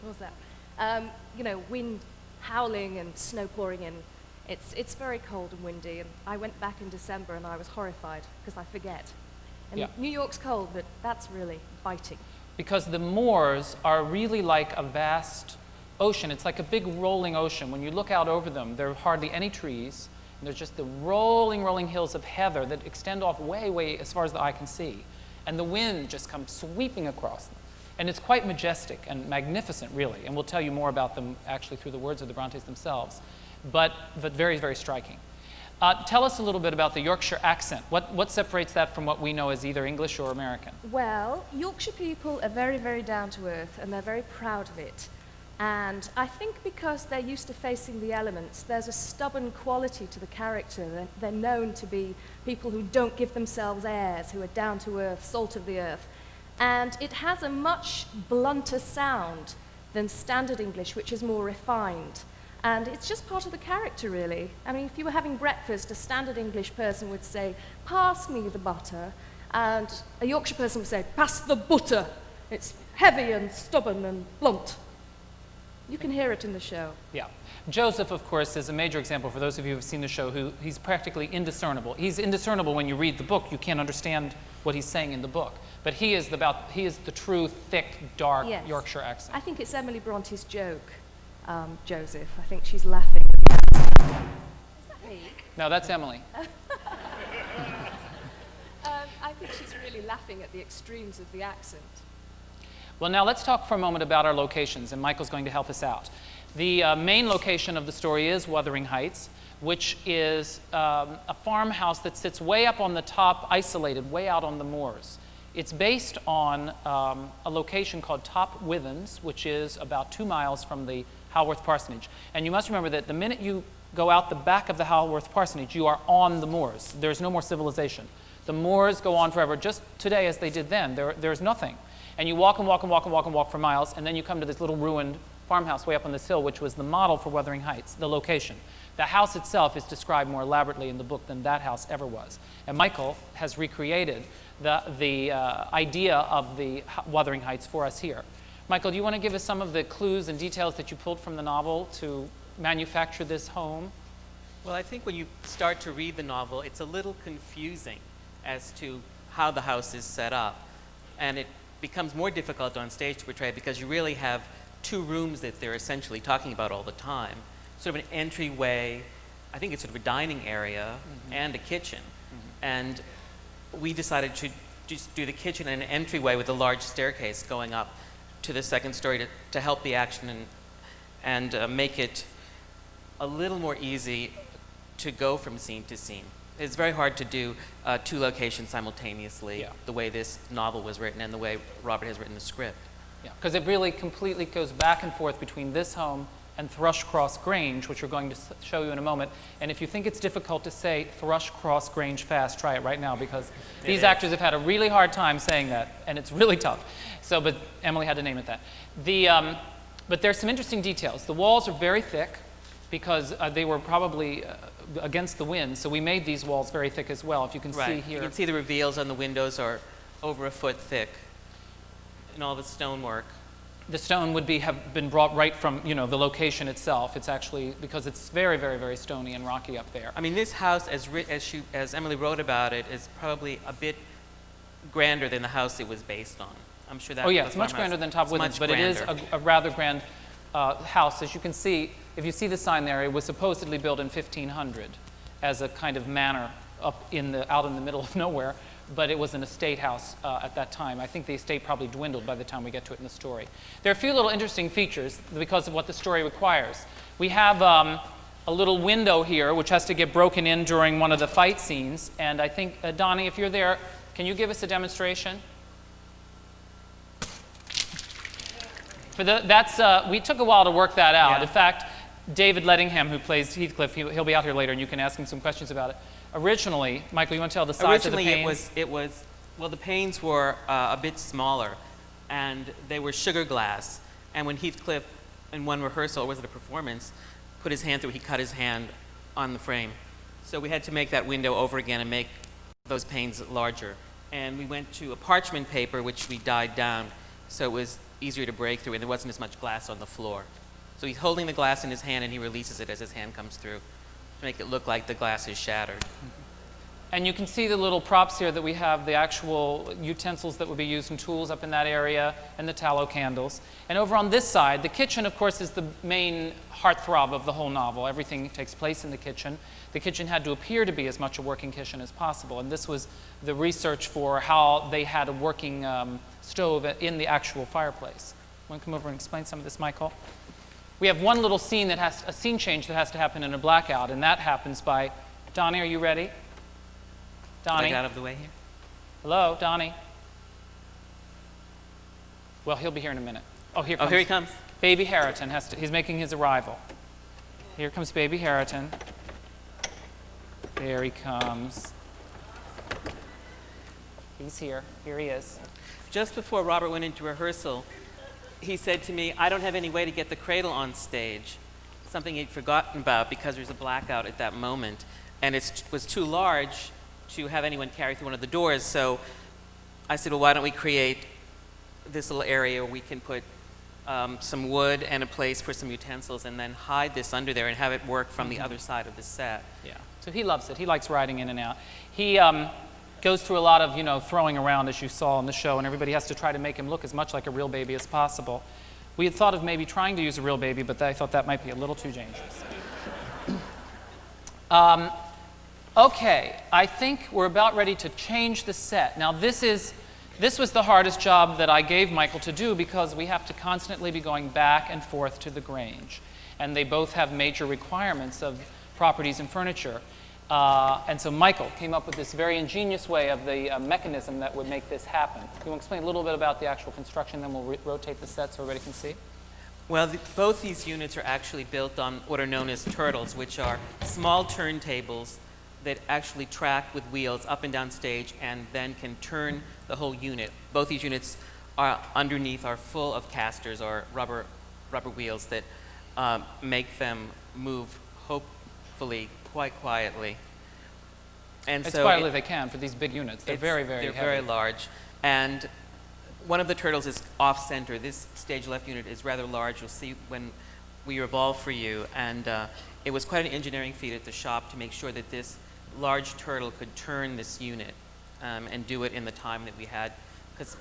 S4: What was that? You know, wind howling and snow pouring in. It's very cold and windy, and I went back in December and I was horrified because I forget. And
S2: Yeah.
S4: New York's cold, but that's really biting.
S2: Because the moors are really like a vast ocean. It's like a big rolling ocean. When you look out over them, there are hardly any trees. And there's just the rolling, rolling hills of heather that extend off way, way as far as the eye can see. And the wind just comes sweeping across them. And it's quite majestic and magnificent, really. And we'll tell you more about them actually through the words of the Brontes themselves. But very, very striking. Tell us a little bit about the Yorkshire accent. What separates that from what we know as either English or American?
S4: Well, Yorkshire people are very, very down to earth, and they're very proud of it. And I think because they're used to facing the elements, there's a stubborn quality to the character. They're known to be people who don't give themselves airs, who are down to earth, salt of the earth. And it has a much blunter sound than standard English, which is more refined. And it's just part of the character, really. I mean, if you were having breakfast, a standard English person would say, "Pass me the butter," and a Yorkshire person would say, "Pass the butter." It's heavy and stubborn and blunt. You can hear it in the show.
S2: Yeah. Joseph, of course, is a major example for those of you who have seen the show. He's practically indiscernible. He's indiscernible when you read the book. You can't understand what he's saying in the book. But he is the true, thick, dark
S4: Yes.
S2: Yorkshire accent.
S4: I think it's Emily Bronte's joke, Joseph. I think she's laughing. Is that me?
S2: No, that's Emily.
S4: I think she's really laughing at the extremes of the accent.
S2: Well, now let's talk for a moment about our locations, and Michael's going to help us out. The main location of the story is Wuthering Heights, which is a farmhouse that sits way up on the top, isolated, way out on the moors. It's based on a location called Top Withens, which is about 2 miles from the Halworth Parsonage. And you must remember that the minute you go out the back of the Halworth Parsonage, you are on the moors. There's no more civilization. The moors go on forever, just today as they did then. There's nothing. And you walk and walk and walk and walk and walk for miles, and then you come to this little ruined farmhouse way up on this hill, which was the model for Wuthering Heights, the location. The house itself is described more elaborately in the book than that house ever was. And Michael has recreated the idea of the Wuthering Heights for us here. Michael, do you want to give us some of the clues and details that you pulled from the novel to manufacture this home?
S5: Well, I think when you start to read the novel, it's a little confusing as to how the house is set up. And it becomes more difficult on stage to portray because you really have 2 rooms that they're essentially talking about all the time. Sort of an entryway, I think it's sort of a dining area, and a kitchen. And we decided to just do the kitchen and an entryway with a large staircase going up to the 2nd story to help the action and make it a little more easy to go from scene to scene. It's very hard to do 2 locations simultaneously, the way this novel was written and the way Robert has written the script.
S2: Yeah, because it really completely goes back and forth between this home and Thrushcross Grange, which we're going to show you in a moment. And if you think it's difficult to say Thrushcross Grange fast, try it right now, because these actors have had a really hard time saying that, and it's really tough. So, but Emily had to name it that. But there's some interesting details. The walls are very thick because they were probably against the wind, so we made these walls very thick as well, if you can see here.
S5: You can see the reveals on the windows are over a foot thick, and all the stonework.
S2: The stone would have been brought right from, the location itself. It's actually, because it's very, very, very stony and rocky up there.
S5: I mean, this house, as Emily wrote about it, is probably a bit grander than the house it was based on. I'm sure that.
S2: Oh yeah, it's much grander than Top Withens, but it is a rather grand house. As you can see, if you see the sign there, it was supposedly built in 1500 as a kind of manor up out in the middle of nowhere. But it was an estate house at that time. I think the estate probably dwindled by the time we get to it in the story. There are a few little interesting features because of what the story requires. We have a little window here which has to get broken in during one of the fight scenes. And I think, Donnie, if you're there, can you give us a demonstration? We took a while to work that out. Yeah. In fact, David Ledingham, who plays Heathcliff, he'll be out here later and you can ask him some questions about it. Originally, Michael, you want to tell the size of the panes?
S5: Well, the panes were a bit smaller, and they were sugar glass. And when Heathcliff, in one rehearsal, or was it a performance, put his hand through, he cut his hand on the frame. So we had to make that window over again and make those panes larger. And we went to a parchment paper, which we dyed down, so it was easier to break through, and there wasn't as much glass on the floor. So he's holding the glass in his hand, and he releases it as his hand comes through to make it look like the glass is shattered.
S2: And you can see the little props here that we have, the actual utensils that would be used and tools up in that area, and the tallow candles. And over on this side, the kitchen, of course, is the main heartthrob of the whole novel. Everything takes place in the kitchen. The kitchen had to appear to be as much a working kitchen as possible, and this was the research for how they had a working stove in the actual fireplace. Want to come over and explain some of this, Michael? We have one little scene a scene change that has to happen in a blackout, and that happens by, Donnie, are you ready? Donnie?
S5: Get out of the way here.
S2: Hello, Donnie? Well, he'll be here in a minute. Oh, here
S5: he comes.
S2: Baby Harriton he's making his arrival. Here comes Baby Harriton. There he comes. He's here. Here he is.
S5: Just before Robert went into rehearsal, he said to me, I don't have any way to get the cradle on stage, something he'd forgotten about because there was a blackout at that moment. And it was too large to have anyone carry through one of the doors. So I said, well, why don't we create this little area where we can put some wood and a place for some utensils and then hide this under there and have it work from the other side of the set.
S2: Yeah, so he loves it. He likes riding in and out. He goes through a lot of, throwing around, as you saw in the show, and everybody has to try to make him look as much like a real baby as possible. We had thought of maybe trying to use a real baby, but I thought that might be a little too dangerous. Okay, I think we're about ready to change the set. Now, this was the hardest job that I gave Michael to do because we have to constantly be going back and forth to the Grange, and they both have major requirements of properties and furniture. And so Michael came up with this very ingenious way of the mechanism that would make this happen. You want to explain a little bit about the actual construction, then we'll rotate the set so everybody can see?
S5: Well, both these units are actually built on what are known as turtles, which are small turntables that actually track with wheels up and down stage and then can turn the whole unit. Both these units are underneath are full of casters or rubber wheels that make them move, hopefully, quite quietly. And
S2: As
S5: so
S2: quietly they can for these big units. They're very, very
S5: they're
S2: heavy.
S5: very large. And one of the turtles is off-center. This stage left unit is rather large. You'll see when we revolve for you. And it was quite an engineering feat at the shop to make sure that this large turtle could turn this unit and do it in the time that we had, because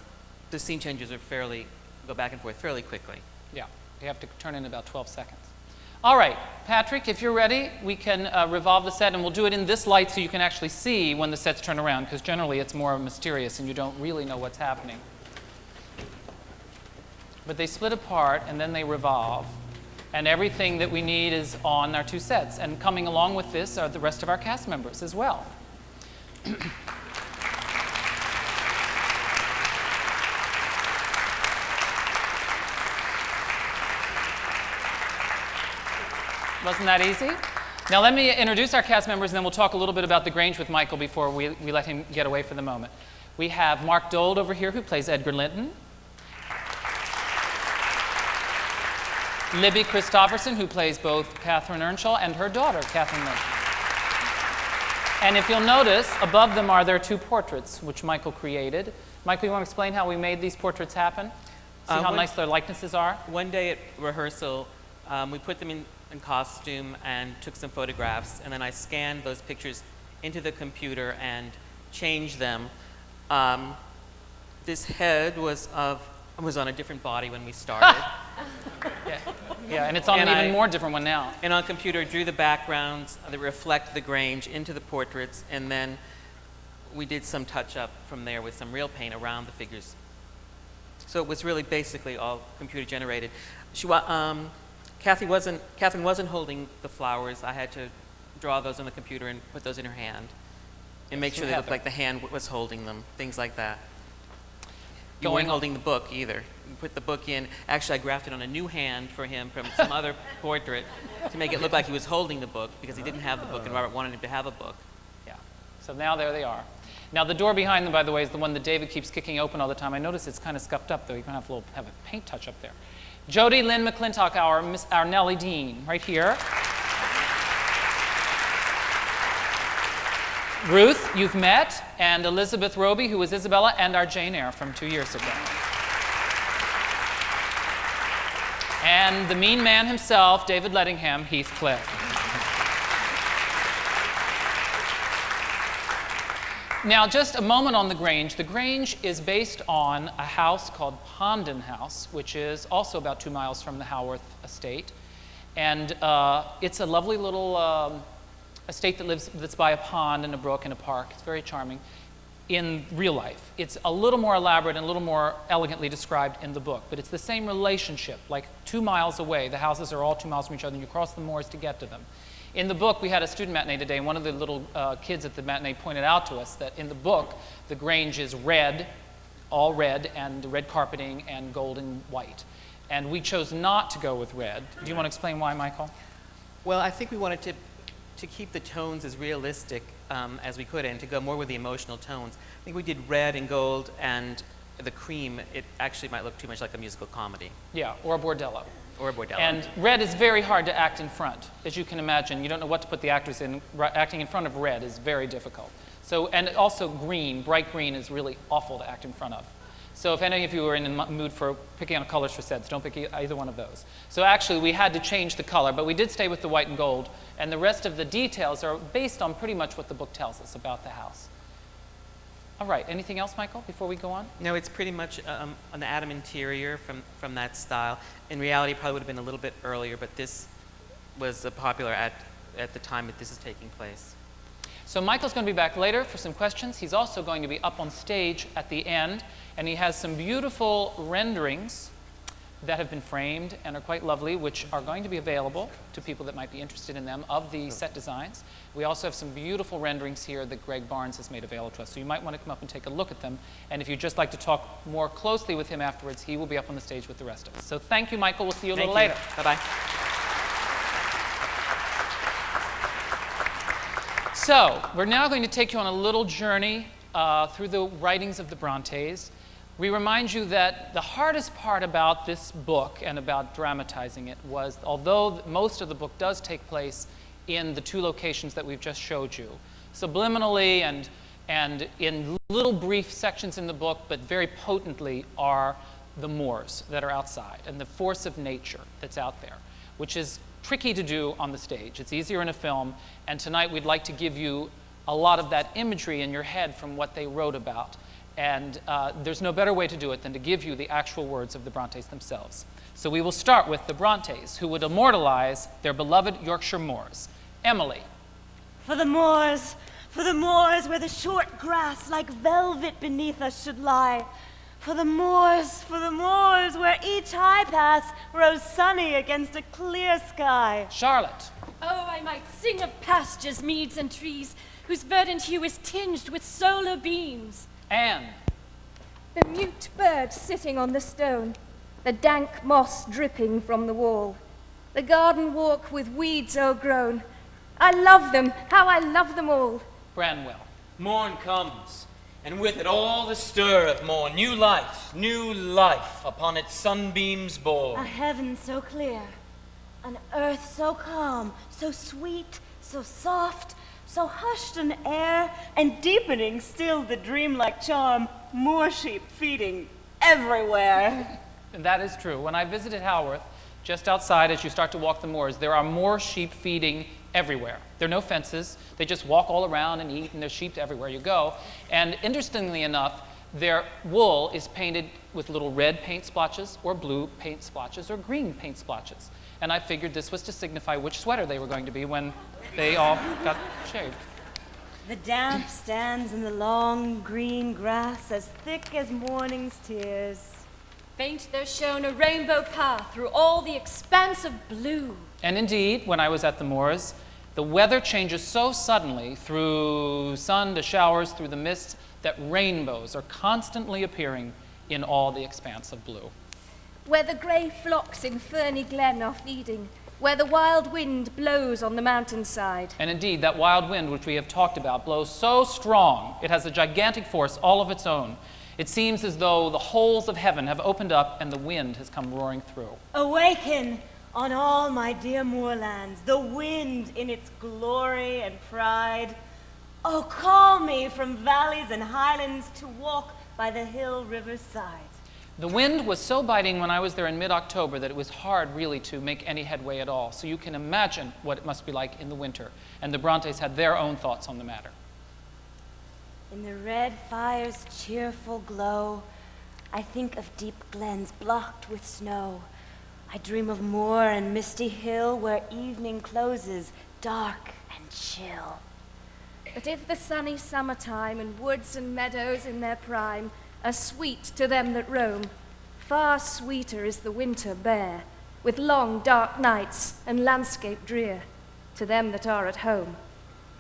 S5: the scene changes go back and forth fairly quickly.
S2: Yeah, you have to turn in about 12 seconds. All right, Patrick, if you're ready, we can revolve the set, and we'll do it in this light so you can actually see when the sets turn around, because generally it's more mysterious and you don't really know what's happening. But they split apart and then they revolve, and everything that we need is on our two sets. And coming along with this are the rest of our cast members as well. Wasn't that easy? Now let me introduce our cast members, and then we'll talk a little bit about the Grange with Michael before we let him get away for the moment. We have Mark Dold over here, who plays Edgar Linton. Libby Christophersen, who plays both Catherine Earnshaw and her daughter, Catherine Linton. And if you'll notice, above them are their two portraits, which Michael created. Michael, you want to explain how we made these portraits happen? See how nice their likenesses are?
S5: One day at rehearsal, we put them in costume and took some photographs, and then I scanned those pictures into the computer and changed them. This head was on a different body when we started.
S2: Yeah, and it's on an even more different one now.
S5: And on computer, drew the backgrounds that reflect the Grange into the portraits, and then we did some touch-up from there with some real paint around the figures. So it was really basically all computer generated. Catherine wasn't holding the flowers. I had to draw those on the computer and put those in her hand and make sure they looked like the hand was holding them, things like that. You weren't holding the book either. You put the book in. Actually, I grafted on a new hand for him from some other portrait to make it look like he was holding the book, because he didn't have the book and Robert wanted him to have a book.
S2: Yeah. So now there they are. Now the door behind them, by the way, is the one that David keeps kicking open all the time. I notice it's kind of scuffed up, though. You're going to have a paint touch up there. Jodie Lynne McLintock, our Nellie Dean, right here. Ruth, you've met, and Elizabeth Roby, who was Isabella, and our Jane Eyre from 2 years ago. And the mean man himself, David Ledingham, Heathcliff. Now, just a moment on the Grange. The Grange is based on a house called Pondon House, which is also about 2 miles from the Haworth estate. And it's a lovely little estate that's by a pond and a brook and a park. It's very charming in real life. It's a little more elaborate and a little more elegantly described in the book, but it's the same relationship, like 2 miles away. The houses are all 2 miles from each other, and you cross the moors to get to them. In the book, we had a student matinee today, and one of the little kids at the matinee pointed out to us that in the book, the Grange is red, all red, and red carpeting and gold and white. And we chose not to go with red. Do you want to explain why, Michael?
S5: Well, I think we wanted to keep the tones as realistic as we could, and to go more with the emotional tones. I think we did red and gold and the cream. It actually might look too much like a musical comedy.
S2: Yeah, or a bordello.
S5: Or a bordello.
S2: And red is very hard to act in front. As you can imagine, you don't know what to put the actors in. Acting in front of red is very difficult. So, and also green, bright green, is really awful to act in front of. So if any of you are in the mood for picking out colors for sets, don't pick either one of those. So actually, we had to change the color, but we did stay with the white and gold, and the rest of the details are based on pretty much what the book tells us about the house. All right, anything else, Michael, before we go on?
S5: No, it's pretty much an Adam interior from that style. In reality, it probably would have been a little bit earlier, but this was popular at the time that this is taking place.
S2: So Michael's going to be back later for some questions. He's also going to be up on stage at the end, and he has some beautiful renderings that have been framed and are quite lovely, which are going to be available to people that might be interested in them, of the set designs. We also have some beautiful renderings here that Greg Barnes has made available to us, so you might want to come up and take a look at them. And if you'd just like to talk more closely with him afterwards, he will be up on the stage with the rest of us. So thank you, Michael. We'll see you a little later.
S5: Bye-bye.
S2: So we're now going to take you on a little journey through the writings of the Brontes. We remind you that the hardest part about this book and about dramatizing it was, although most of the book does take place in the two locations that we've just showed you, subliminally and in little brief sections in the book, but very potently, are the moors that are outside and the force of nature that's out there, which is tricky to do on the stage. It's easier in a film, and tonight we'd like to give you a lot of that imagery in your head from what they wrote about. And there's no better way to do it than to give you the actual words of the Brontes themselves. So we will start with the Brontes, who would immortalize their beloved Yorkshire moors. Emily.
S6: For the moors where the short grass like velvet beneath us should lie. For the moors where each high pass rose sunny against a clear sky.
S2: Charlotte.
S7: Oh, I might sing of pastures, meads, and trees, whose verdant hue is tinged with solar beams.
S2: Anne.
S4: The mute bird sitting on the stone, the dank moss dripping from the wall, the garden walk with weeds o'ergrown. I love them, how I love them all.
S2: Branwell.
S8: Morn comes, and with it all the stir of morn, new life upon its sunbeams bore.
S6: A heaven so clear, an earth so calm, so sweet, so soft, so hushed an air, and deepening still the dreamlike charm, moor sheep feeding everywhere.
S2: And that is true. When I visited Haworth, just outside as you start to walk the moors, there are more sheep feeding everywhere. There are no fences. They just walk all around and eat, and there's sheep everywhere you go. And interestingly enough, their wool is painted with little red paint splotches, or blue paint splotches, or green paint splotches. And I figured this was to signify which sweater they were going to be when they all got shaved.
S6: The damp stands in the long green grass as thick as morning's tears.
S7: Faint there shone a rainbow path through all the expanse of blue.
S2: And indeed, when I was at the moors, the weather changes so suddenly through sun to showers, through the mist, that rainbows are constantly appearing in all the expanse of blue.
S4: Where the grey flocks in ferny glen are feeding, where the wild wind blows on the mountainside.
S2: And indeed, that wild wind which we have talked about blows so strong, it has a gigantic force all of its own. It seems as though the holes of heaven have opened up and the wind has come roaring through.
S6: Awaken on all my dear moorlands, the wind in its glory and pride. Oh, call me from valleys and highlands to walk by the hill river's side.
S2: The wind was so biting when I was there in mid-October that it was hard really to make any headway at all. So you can imagine what it must be like in the winter. And the Brontes had their own thoughts on the matter.
S6: In the red fire's cheerful glow, I think of deep glens blocked with snow. I dream of moor and misty hill where evening closes, dark and chill.
S4: But if the sunny summertime and woods and meadows in their prime are sweet to them that roam, far sweeter is the winter bare, with long dark nights and landscape drear, to them that are at home.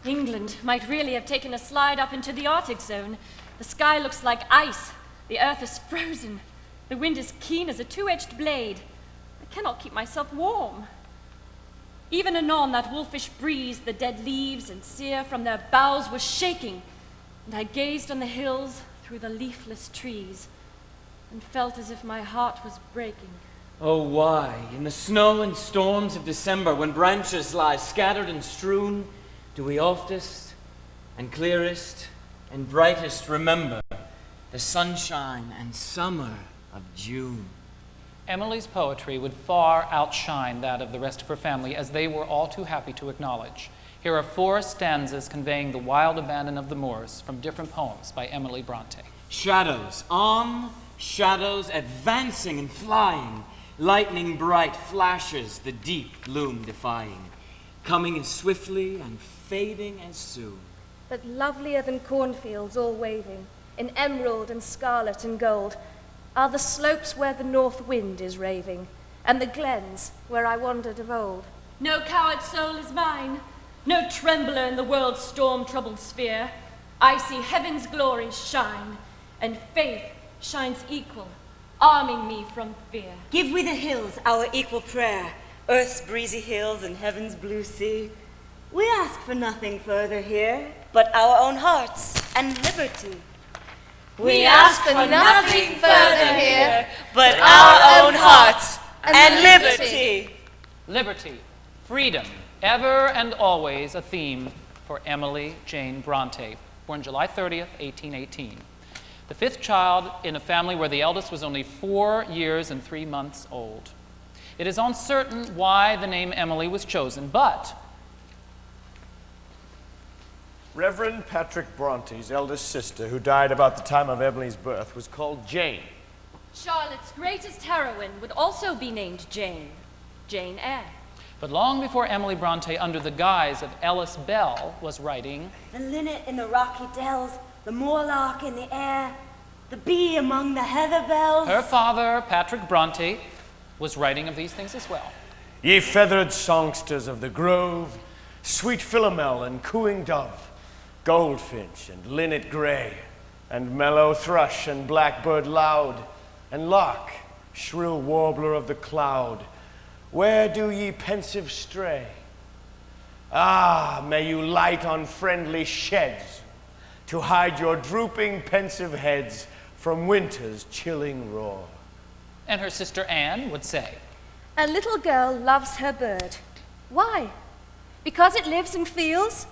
S7: England might really have taken a slide up into the Arctic zone. The sky looks like ice. The earth is frozen. The wind is keen as a two-edged blade. I cannot keep myself warm. Even anon that wolfish breeze, the dead leaves and sere from their boughs was shaking, and I gazed on the hills through the leafless trees, and felt as if my heart was breaking.
S8: Oh, why, in the snow and storms of December, when branches lie scattered and strewn, do we oftest and clearest and brightest remember the sunshine and summer of June?
S2: Emily's poetry would far outshine that of the rest of her family, as they were all too happy to acknowledge. Here are 4 stanzas conveying the wild abandon of the moors from different poems by Emily Bronte.
S8: Shadows on, shadows advancing and flying, lightning bright flashes the deep gloom defying, coming as swiftly and fading as soon.
S4: But lovelier than cornfields all waving, in emerald and scarlet and gold, are the slopes where the north wind is raving, and the glens where I wandered of old.
S7: No coward soul is mine, no trembler in the world's storm-troubled sphere. I see heaven's glories shine, and faith shines equal, arming me from fear.
S6: Give we the hills our equal prayer, earth's breezy hills and heaven's blue sea. We ask for nothing further here, but our own hearts and liberty.
S4: We ask for nothing further here,
S6: but our own hearts and liberty.
S2: Liberty, freedom, ever and always a theme for Emily Jane Bronte, born July 30th, 1818. The fifth child in a family where the eldest was only 4 years and 3 months old. It is uncertain why the name Emily was chosen, but
S9: Reverend Patrick Bronte's eldest sister, who died about the time of Emily's birth, was called Jane.
S7: Charlotte's greatest heroine would also be named Jane, Jane Eyre.
S2: But long before Emily Bronte, under the guise of Ellis Bell, was writing,
S6: The linnet in the rocky dells, the moorlark in the air, the bee among the heather bells.
S2: her father, Patrick Bronte, was writing of these things as well.
S9: Ye feathered songsters of the grove, sweet philomel and cooing dove, goldfinch and linnet gray, and mellow thrush and blackbird loud, and lark, shrill warbler of the cloud, where do ye pensive stray? Ah, may you light on friendly sheds to hide your drooping pensive heads from winter's chilling roar.
S2: And her sister Anne would say,
S4: A little girl loves her bird. Why? Because it lives and feels?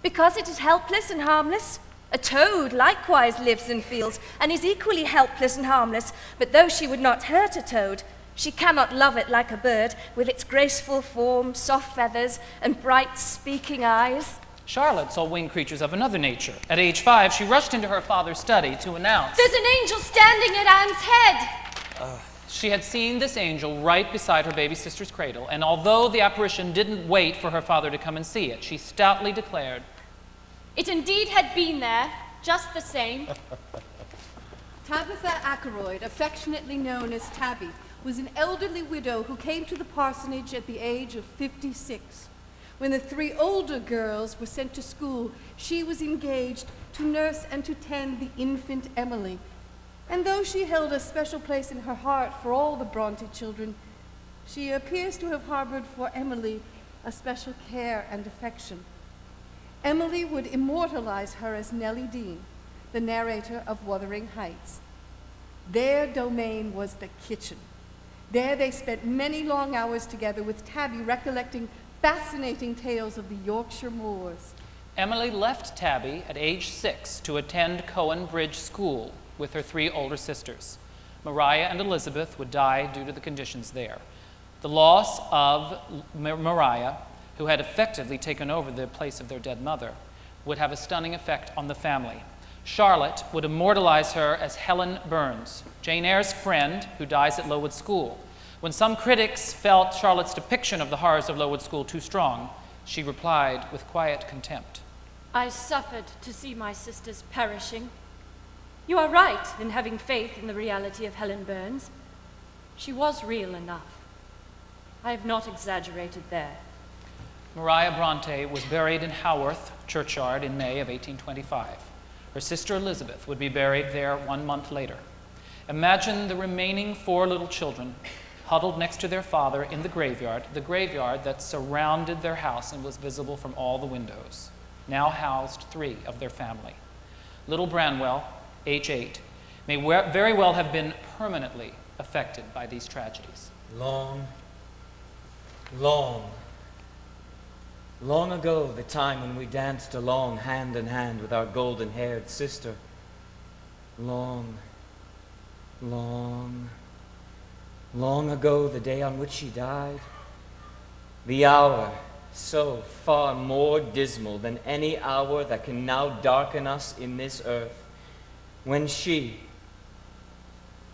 S4: Because it is helpless and harmless? A toad likewise lives and feels, and is equally helpless and harmless, but though she would not hurt a toad, she cannot love it like a bird, with its graceful form, soft feathers, and bright speaking eyes.
S2: Charlotte saw winged creatures of another nature. At age 5, she rushed into her father's study to announce,
S7: There's an angel standing at Anne's head.
S2: She had seen this angel right beside her baby sister's cradle, and although the apparition didn't wait for her father to come and see it, she stoutly declared,
S7: It indeed had been there, just the same.
S10: Tabitha Ackroyd, affectionately known as Tabby, was an elderly widow who came to the parsonage at the age of 56. When the 3 older girls were sent to school, she was engaged to nurse and to tend the infant Emily. And though she held a special place in her heart for all the Bronte children, she appears to have harbored for Emily a special care and affection. Emily would immortalize her as Nellie Dean, the narrator of Wuthering Heights. Their domain was the kitchen. There they spent many long hours together, with Tabby recollecting fascinating tales of the Yorkshire moors.
S2: Emily left Tabby at age 6 to attend Cowan Bridge School with her 3 older sisters. Maria and Elizabeth would die due to the conditions there. The loss of Maria, who had effectively taken over the place of their dead mother, would have a stunning effect on the family. Charlotte would immortalize her as Helen Burns, Jane Eyre's friend who dies at Lowood School. When some critics felt Charlotte's depiction of the horrors of Lowood School too strong, she replied with quiet contempt,
S7: I suffered to see my sisters perishing. You are right in having faith in the reality of Helen Burns. She was real enough. I have not exaggerated there.
S2: Maria Bronte was buried in Haworth churchyard in May of 1825. Her sister Elizabeth would be buried there 1 month later. Imagine the remaining 4 little children huddled next to their father in the graveyard that surrounded their house and was visible from all the windows, now housed 3 of their family. Little Branwell, age 8, may very well have been permanently affected by these tragedies.
S8: Long ago, the time when we danced along hand in hand with our golden-haired sister. Long ago, the day on which she died. The hour so far more dismal than any hour that can now darken us in this earth, when she,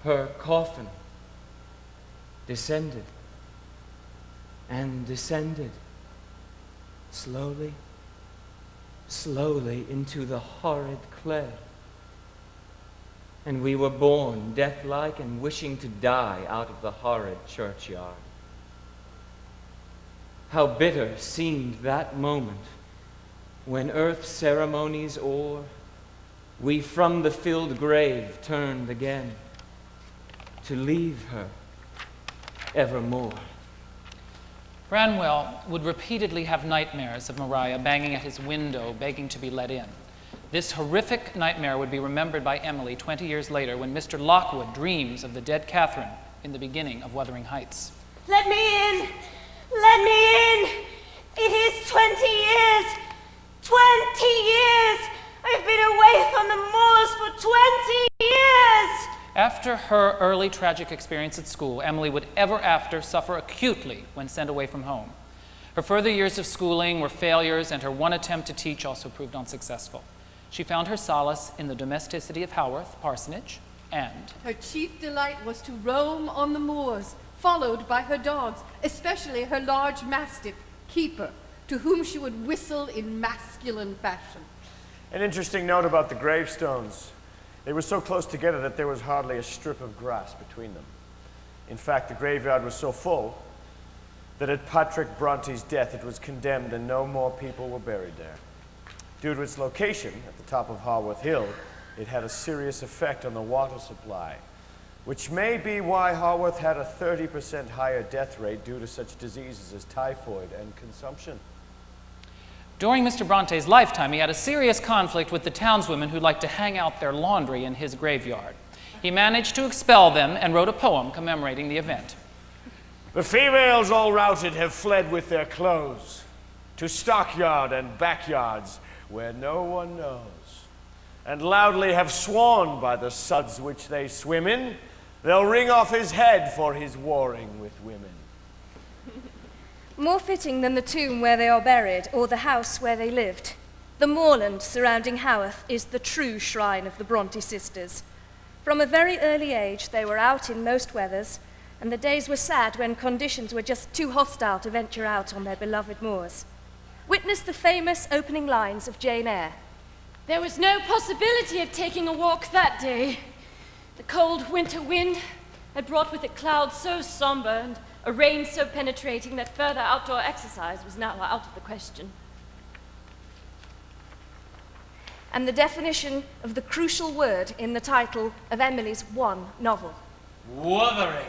S8: her coffin, descended and descended slowly into the horrid clay. and we were born death-like and wishing to die out of the horrid churchyard. How bitter seemed that moment when earth's ceremonies o'er, we from the filled grave turned again to leave her evermore.
S2: Branwell would repeatedly have nightmares of Maria banging at his window, begging to be let in. This horrific nightmare would be remembered by Emily 20 years later when Mr. Lockwood dreams of the dead Catherine in the beginning of Wuthering Heights.
S6: Let me in! Let me in! It is 20 years! 20 years! I've been away from the moors for 20 years!
S2: After her early tragic experience at school, Emily would ever after suffer acutely when sent away from home. Her further years of schooling were failures, and her one attempt to teach also proved unsuccessful. She found her solace in the domesticity of Haworth Parsonage, and
S10: her chief delight was to roam on the moors, followed by her dogs, especially her large mastiff, Keeper, to whom she would whistle in masculine fashion.
S9: An interesting note about the gravestones. They were so close together that there was hardly a strip of grass between them. In fact, the graveyard was so full that at Patrick Bronte's death it was condemned and no more people were buried there. Due to its location at the top of Haworth Hill, it had a serious effect on the water supply, which may be why Haworth had a 30% higher death rate due to such diseases as typhoid and consumption.
S2: during Mr. Bronte's lifetime, he had a serious conflict with the townswomen who liked to hang out their laundry in his graveyard. He managed to expel them and wrote a poem commemorating the event.
S9: The females all routed have fled with their clothes to stockyard and backyards where no one knows, and loudly have sworn by the suds which they swim in, they'll wring off his head for his warring with women.
S4: More fitting than the tomb where they are buried or the house where they lived, the moorland surrounding Haworth is the true shrine of the Bronte sisters. From a very early age, they were out in most weathers, and the days were sad when conditions were just too hostile to venture out on their beloved moors. Witness the famous opening lines of Jane Eyre.
S7: There was no possibility of taking a walk that day. The cold winter wind had brought with it clouds so somber and a rain so penetrating that further outdoor exercise was now out of the question.
S4: And the definition of the crucial word in the title of Emily's one novel.
S8: Wuthering,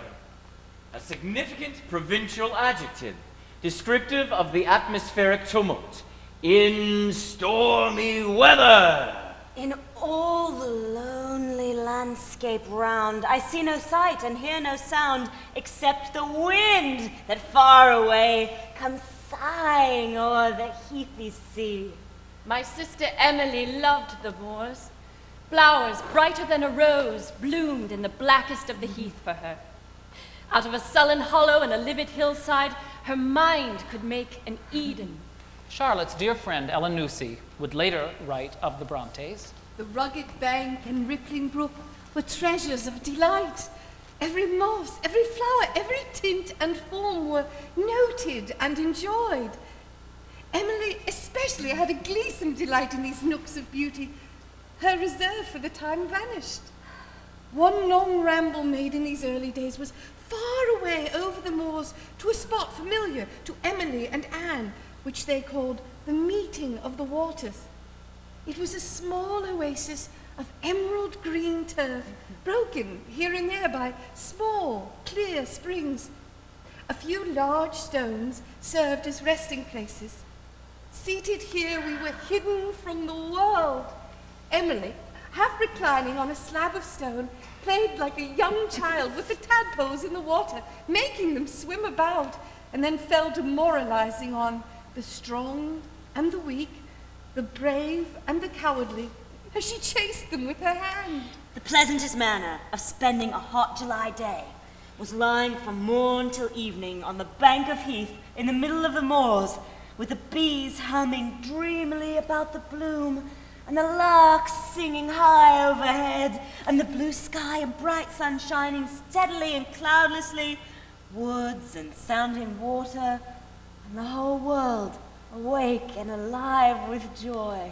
S8: a significant provincial adjective, descriptive of the atmospheric tumult in stormy weather.
S6: In all the lonely landscape round, I see no sight and hear no sound, except the wind that far away comes sighing o'er the heathy sea.
S7: My sister Emily loved the moors. Flowers brighter than a rose bloomed in the blackest of the heath for her. Out of a sullen hollow and a livid hillside, her mind could make an Eden.
S2: Charlotte's dear friend Ellen Nussey would later write of the Brontes.
S10: The rugged bank and rippling brook were treasures of delight. Every moss, every flower, every tint and form were noted and enjoyed. Emily especially had a gleesome delight in these nooks of beauty. Her reserve for the time vanished. One long ramble made in these early days was far away over the moors to a spot familiar to Emily and Anne, which they called the Meeting of the Waters. It was a small oasis of emerald green turf, broken here and there by small, clear springs. A few large stones served as resting places. Seated here, we were hidden from the world. Emily, half reclining on a slab of stone, played like a young child with the tadpoles in the water, making them swim about, and then fell to moralizing on the strong and the weak, the brave and the cowardly, as she chased them with her hand.
S6: The pleasantest manner of spending a hot July day was lying from morn till evening on the bank of heath in the middle of the moors, with the bees humming dreamily about the bloom, and the larks singing high overhead, and the blue sky and bright sun shining steadily and cloudlessly, woods and sounding water, and the whole world awake and alive with joy.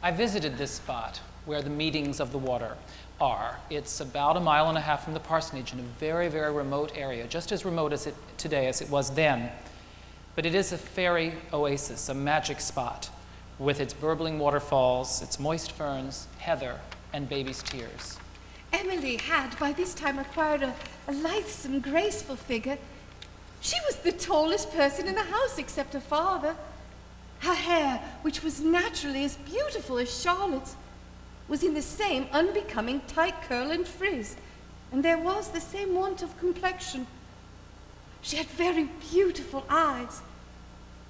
S2: I visited this spot where the meetings of the water are. It's about 1.5 miles from the parsonage in a very, very remote area, just as remote as today as it was then. But it is a fairy oasis, a magic spot, with its burbling waterfalls, its moist ferns, heather, and baby's tears.
S10: Emily had by this time acquired a lithesome, graceful figure. She was the tallest person in the house except her father. Her hair, which was naturally as beautiful as Charlotte's, was in the same unbecoming tight curl and frizz, and there was the same want of complexion. She had very beautiful eyes,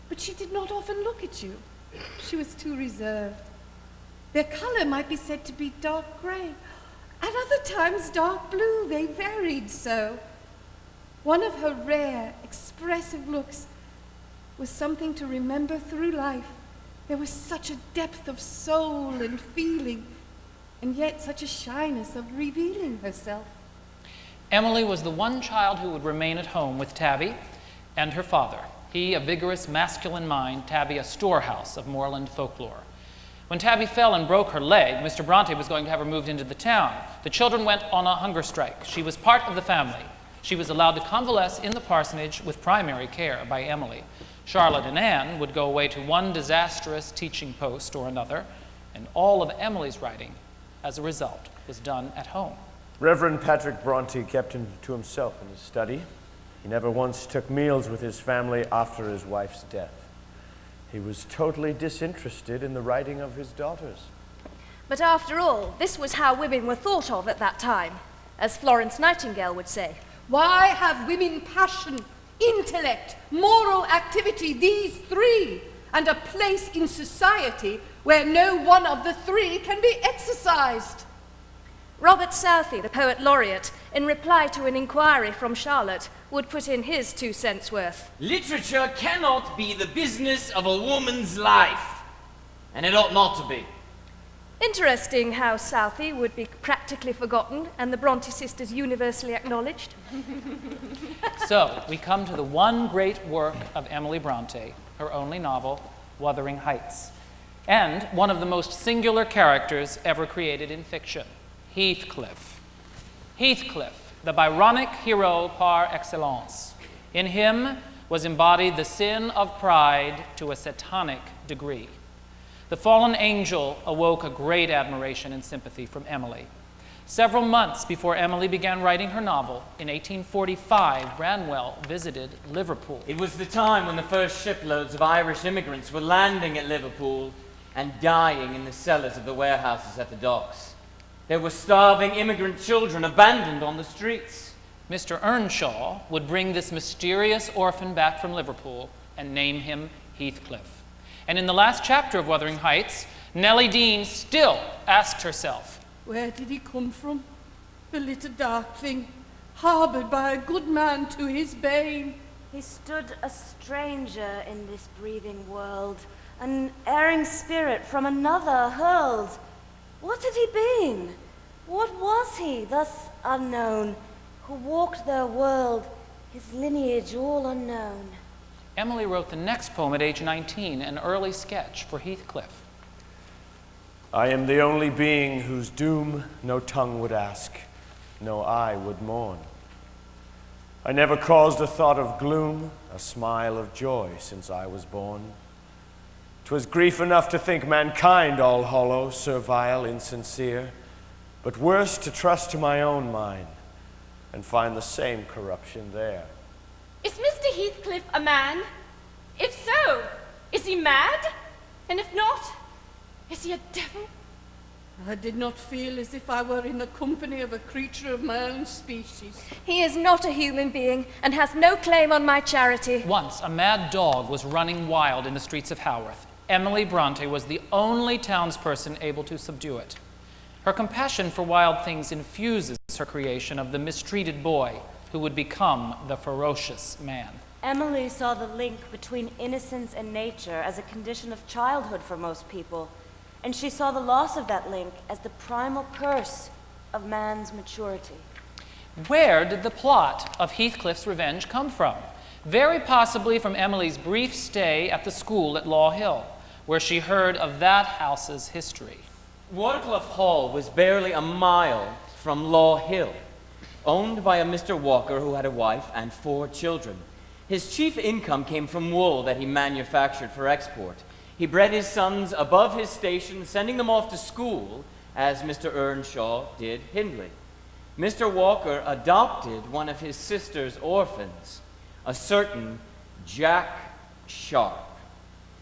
S10: but she did not often look at you. She was too reserved. Their color might be said to be dark gray. At other times, dark blue. They varied so. One of her rare, expressive looks was something to remember through life. There was such a depth of soul and feeling, and yet such a shyness of revealing herself.
S2: Emily was the one child who would remain at home with Tabby and her father. He, a vigorous, masculine mind, Tabby, a storehouse of moorland folklore. When Tabby fell and broke her leg, Mr. Bronte was going to have her moved into the town. The children went on a hunger strike. She was part of the family. She was allowed to convalesce in the parsonage with primary care by Emily. Charlotte and Anne would go away to one disastrous teaching post or another, and all of Emily's writing, as a result, was done at home.
S9: Reverend Patrick Bronte kept him to himself in his study. He never once took meals with his family after his wife's death. He was totally disinterested in the writing of his daughters.
S4: But after all, this was how women were thought of at that time, as Florence Nightingale would say.
S10: Why have women passion, intellect, moral activity, these three, and a place in society where no one of the three can be exercised?
S4: Robert Southey, the poet laureate, in reply to an inquiry from Charlotte, would put in his 2 cents worth.
S8: Literature cannot be the business of a woman's life, and it ought not to be.
S4: Interesting how Southey would be practically forgotten and the Bronte sisters universally acknowledged.
S2: So, we come to the one great work of Emily Bronte, her only novel, Wuthering Heights, and one of the most singular characters ever created in fiction, Heathcliff. Heathcliff, the Byronic hero par excellence. In him was embodied the sin of pride to a satanic degree. The fallen angel awoke a great admiration and sympathy from Emily. Several months before Emily began writing her novel, in 1845, Branwell visited Liverpool.
S8: It was the time when the first shiploads of Irish immigrants were landing at Liverpool and dying in the cellars of the warehouses at the docks. There were starving immigrant children abandoned on the streets.
S2: Mr. Earnshaw would bring this mysterious orphan back from Liverpool and name him Heathcliff. And in the last chapter of Wuthering Heights, Nellie Dean still asked herself,
S10: where did he come from? The little dark thing, harbored by a good man to his bane.
S6: He stood a stranger in this breathing world, an erring spirit from another hurled. What had he been? What was he, thus unknown, who walked their world, his lineage all unknown?
S2: Emily wrote the next poem at age 19, an early sketch for Heathcliff.
S9: I am the only being whose doom no tongue would ask, no eye would mourn. I never caused a thought of gloom, a smile of joy since I was born. 'Twas grief enough to think mankind all hollow, servile, insincere, but worse to trust to my own mind and find the same corruption there.
S7: Is Mr. Heathcliff a man? If so, is he mad? And if not, is he a devil?
S10: I did not feel as if I were in the company of a creature of my own species.
S4: He is not a human being and has no claim on my charity.
S2: Once, a mad dog was running wild in the streets of Haworth. Emily Bronte was the only townsperson able to subdue it. Her compassion for wild things infuses her creation of the mistreated boy who would become the ferocious man.
S6: Emily saw the link between innocence and nature as a condition of childhood for most people, and she saw the loss of that link as the primal curse of man's maturity.
S2: Where did the plot of Heathcliff's Revenge come from? Very possibly from Emily's brief stay at the school at Law Hill, where she heard of that house's history.
S8: Watercliff Hall was barely a mile from Law Hill, owned by a Mr. Walker who had a wife and 4 children. His chief income came from wool that he manufactured for export. He bred his sons above his station, sending them off to school, as Mr. Earnshaw did Hindley. Mr. Walker adopted one of his sister's orphans, a certain Jack Sharp.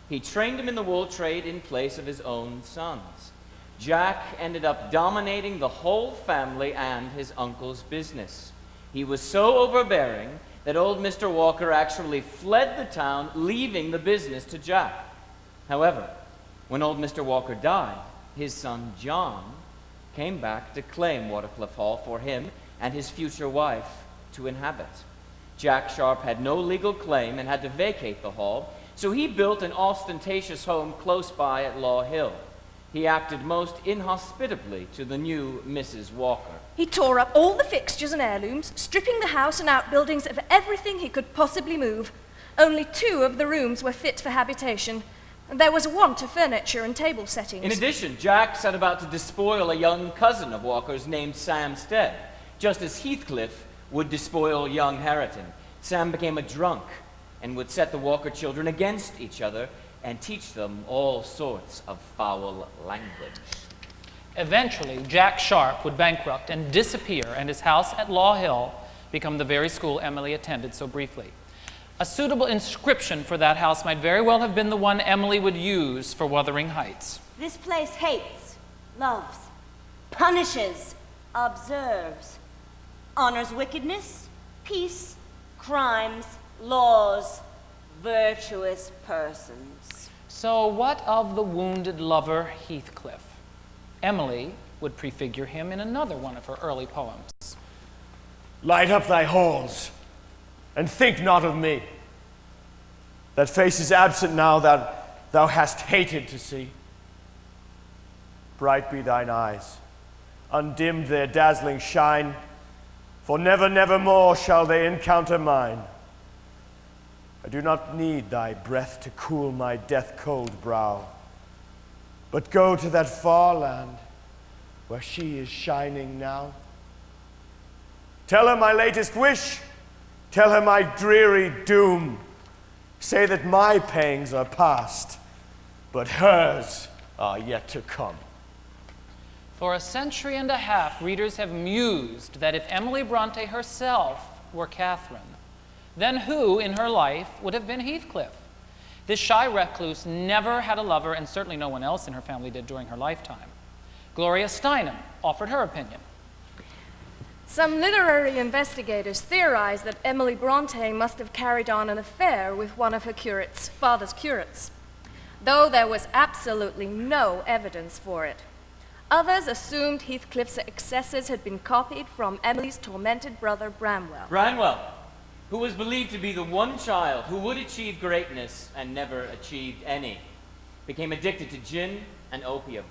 S8: He trained him in the wool trade in place of his own sons. Jack ended up dominating the whole family and his uncle's business. He was so overbearing that old Mr. Walker actually fled the town, leaving the business to Jack. However, when old Mr. Walker died, his son John came back to claim Watercliff Hall for him and his future wife to inhabit. Jack Sharp had no legal claim and had to vacate the hall, so he built an ostentatious home close by at Law Hill. He acted most inhospitably to the new Mrs. Walker.
S4: He tore up all the fixtures and heirlooms, stripping the house and outbuildings of everything he could possibly move. Only 2 of the rooms were fit for habitation, and there was a want of furniture and table settings.
S8: In addition, Jack set about to despoil a young cousin of Walker's named Sam Stead, just as Heathcliff would despoil young Hareton. Sam became a drunk and would set the Walker children against each other and teach them all sorts of foul language.
S2: Eventually, Jack Sharp would bankrupt and disappear, and his house at Law Hill become the very school Emily attended so briefly. A suitable inscription for that house might very well have been the one Emily would use for Wuthering Heights.
S6: This place hates, loves, punishes, observes, honors wickedness, peace, crimes, laws, virtuous persons.
S2: So what of the wounded lover Heathcliff? Emily would prefigure him in another one of her early poems.
S9: Light up thy halls, and think not of me. That face is absent now that thou hast hated to see. Bright be thine eyes, undimmed their dazzling shine, for never, never more shall they encounter mine. I do not need thy breath to cool my death-cold brow, but go to that far land where she is shining now. Tell her my latest wish, tell her my dreary doom. Say that my pangs are past, but hers are yet to come.
S2: For a century and a half, readers have mused that if Emily Bronte herself were Catherine, then who in her life would have been Heathcliff? This shy recluse never had a lover, and certainly no one else in her family did during her lifetime. Gloria Steinem offered her opinion.
S4: Some literary investigators theorize that Emily Bronte must have carried on an affair with one of her father's curates, though there was absolutely no evidence for it. Others assumed Heathcliff's excesses had been copied from Emily's tormented brother Branwell.
S8: Branwell, who was believed to be the one child who would achieve greatness and never achieved any, became addicted to gin and opium.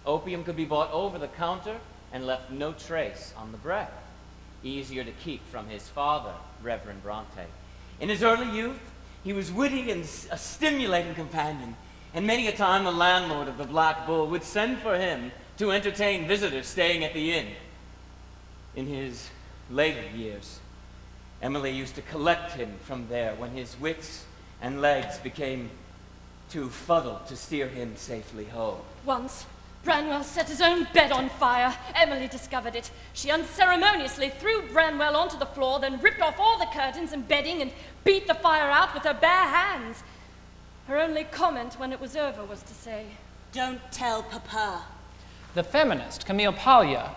S8: Opium could be bought over the counter and left no trace on the breath. Easier to keep from his father, Reverend Bronte. In his early youth, he was witty and a stimulating companion, and many a time the landlord of the Black Bull would send for him to entertain visitors staying at the inn. In his later years, Emily used to collect him from there when his wits and legs became too fuddled to steer him safely home.
S7: Once, Branwell set his own bed on fire. Emily discovered it. She unceremoniously threw Branwell onto the floor, then ripped off all the curtains and bedding and beat the fire out with her bare hands. Her only comment when it was over was to say,
S6: "Don't tell Papa."
S2: The feminist Camille Paglia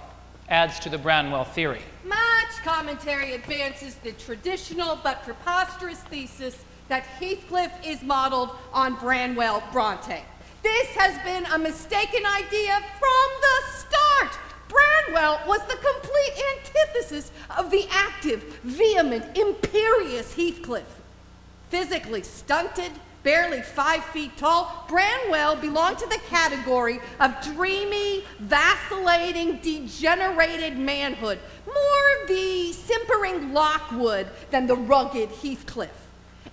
S2: adds to the Branwell theory.
S10: Much commentary advances the traditional but preposterous thesis that Heathcliff is modeled on Branwell Bronte. This has been a mistaken idea from the start. Branwell was the complete antithesis of the active, vehement, imperious Heathcliff. Physically stunted, barely 5 feet tall, Branwell belonged to the category of dreamy, vacillating, degenerated manhood, more the simpering Lockwood than the rugged Heathcliff.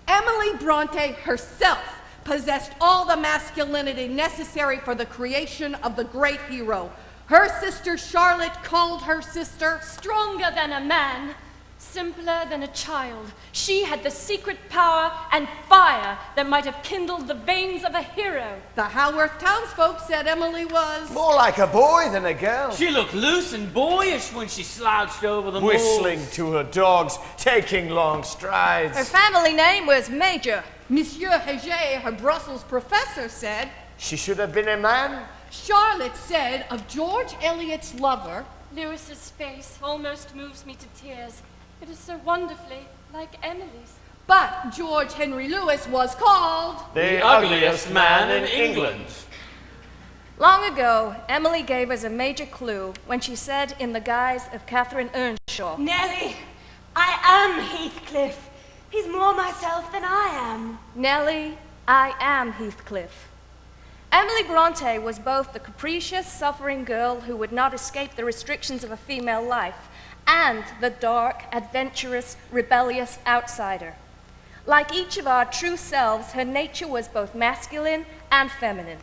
S10: Emily Bronte herself possessed all the masculinity necessary for the creation of the great hero. Her sister Charlotte called her sister
S7: Stronger than a man, simpler than a child. She had the secret power and fire that might have kindled the veins of a hero.
S10: The Haworth townsfolk said Emily was
S9: More like a boy than a girl.
S8: She looked loose and boyish when she slouched over the
S9: Whistling
S8: moors.
S9: to her dogs, taking long strides.
S11: Her family name was Major.
S10: Monsieur Heger, her Brussels professor, said.
S9: She should have been a man.
S10: Charlotte said of George Eliot's lover,
S7: Lewis's face almost moves me to tears. It is so wonderfully like Emily's.
S10: but George Henry Lewis was called
S9: The ugliest man in England.
S11: Long ago, Emily gave us a major clue when she said in the guise of Catherine Earnshaw,
S6: Nellie, I am Heathcliff. He's more myself than I am.
S11: Nellie, I am Heathcliff. Emily Bronte was both the capricious, suffering girl who would not escape the restrictions of a female life and the dark, adventurous, rebellious outsider. Like each of our true selves, her nature was both masculine and feminine.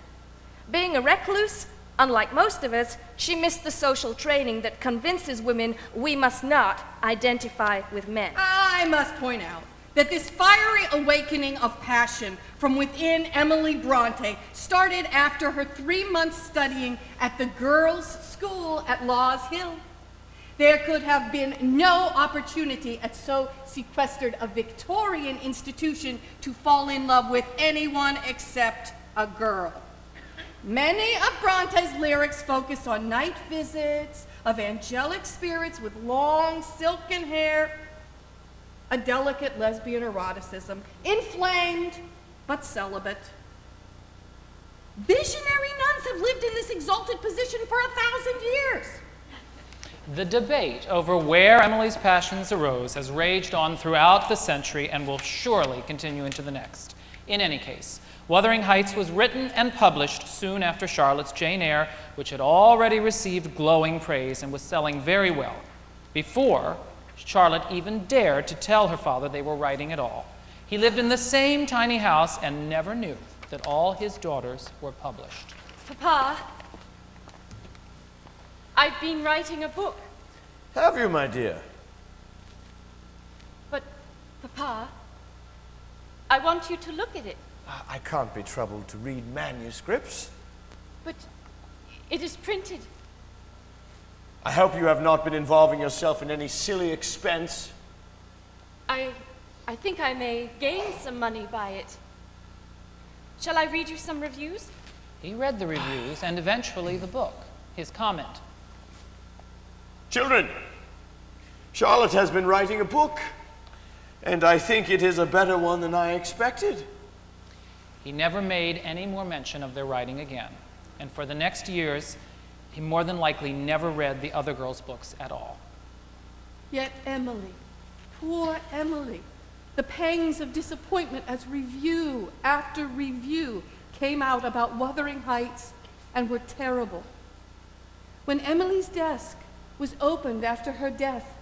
S11: Being a recluse, unlike most of us, she missed the social training that convinces women we must not identify with men.
S10: I must point out that this fiery awakening of passion from within Emily Bronte started after her 3 months studying at the girls' school at Laws Hill. There could have been no opportunity at so sequestered a Victorian institution to fall in love with anyone except a girl. Many of Bronte's lyrics focus on night visits of angelic spirits with long silken hair, a delicate lesbian eroticism, inflamed but celibate. Visionary nuns have lived in this exalted position for 1,000 years.
S2: The debate over where Emily's passions arose has raged on throughout the century and will surely continue into the next. In any case, Wuthering Heights was written and published soon after Charlotte's Jane Eyre, which had already received glowing praise and was selling very well, before Charlotte even dared to tell her father they were writing at all. He lived in the same tiny house and never knew that all his daughters were published.
S7: Papa, I've been writing a book.
S9: Have you, my dear?
S7: But, Papa, I want you to look at it.
S9: I can't be troubled to read manuscripts.
S7: But it is printed.
S9: I hope you have not been involving yourself in any silly expense.
S7: I think I may gain some money by it. Shall I read you some reviews?
S2: He read the reviews and eventually the book. His comment:
S9: Children, Charlotte has been writing a book, and I think it is a better one than I expected.
S2: He never made any more mention of their writing again, and for the next years, he more than likely never read the other girls' books at all.
S10: Yet Emily, poor Emily, the pangs of disappointment as review after review came out about Wuthering Heights and were terrible. When Emily's desk was opened after her death,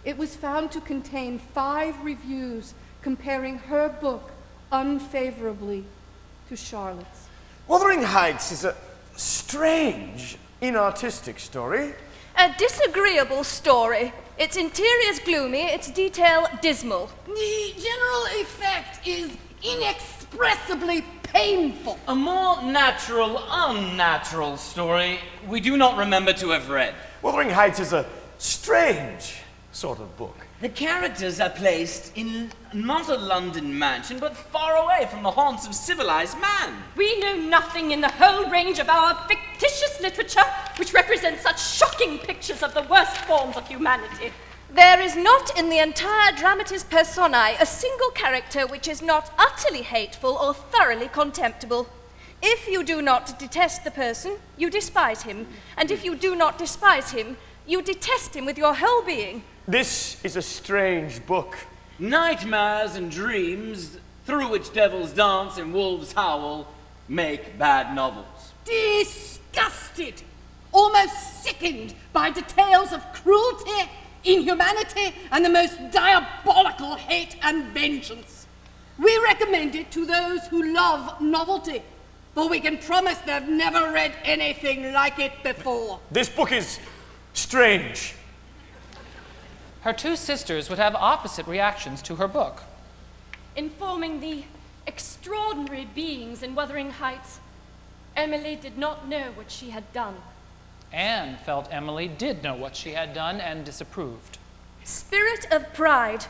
S10: it was found to contain 5 reviews comparing her book unfavorably to Charlotte's.
S9: Wuthering Heights is a strange, inartistic story.
S11: A disagreeable story. Its interior's gloomy, its detail dismal.
S10: The general effect is inexpressibly painful.
S8: A more natural, unnatural story we do not remember to have read.
S9: Wuthering Heights is a strange sort of book.
S8: The characters are placed in not a London mansion, but far away from the haunts of civilized man.
S7: We know nothing in the whole range of our fictitious literature which represents such shocking pictures of the worst forms of humanity.
S11: There is not in the entire dramatis personae a single character which is not utterly hateful or thoroughly contemptible. If you do not detest the person, you despise him. And if you do not despise him, you detest him with your whole being.
S9: This is a strange book.
S8: Nightmares and dreams, through which devils dance and wolves howl, make bad novels.
S10: Disgusted, almost sickened by details of cruelty, inhumanity, and the most diabolical hate and vengeance. We recommend it to those who love novelty, but we can promise they've never read anything like it before.
S9: This book is strange.
S2: Her two sisters would have opposite reactions to her book.
S7: Informing the extraordinary beings in Wuthering Heights, Emily did not know what she had done.
S2: Anne felt Emily did know what she had done and disapproved.
S11: Spirit of pride,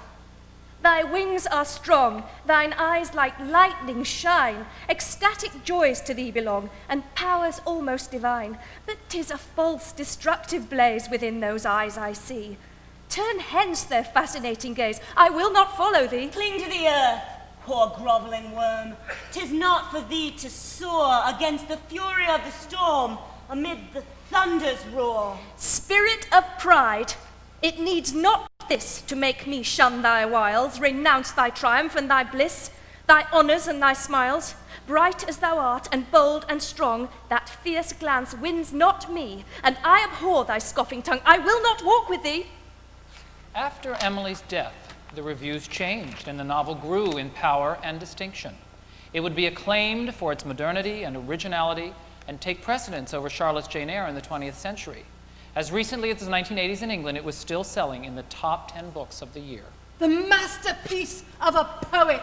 S11: thy wings are strong, thine eyes like lightning shine, ecstatic joys to thee belong, and powers almost divine. But 'tis a false, destructive blaze within those eyes I see. Turn hence their fascinating gaze, I will not follow thee.
S6: Cling to the earth, poor groveling worm. 'Tis not for thee to soar against the fury of the storm, amid the thunder's roar.
S11: Spirit of pride, it needs not this to make me shun thy wiles, renounce thy triumph and thy bliss, thy honours and thy smiles. Bright as thou art, and bold and strong, that fierce glance wins not me, and I abhor thy scoffing tongue. I will not walk with thee.
S2: After Emily's death, the reviews changed and the novel grew in power and distinction. It would be acclaimed for its modernity and originality and take precedence over Charlotte's Jane Eyre in the 20th century. As recently as the 1980s in England, it was still selling in the top 10 books of the year.
S10: The masterpiece of a poet.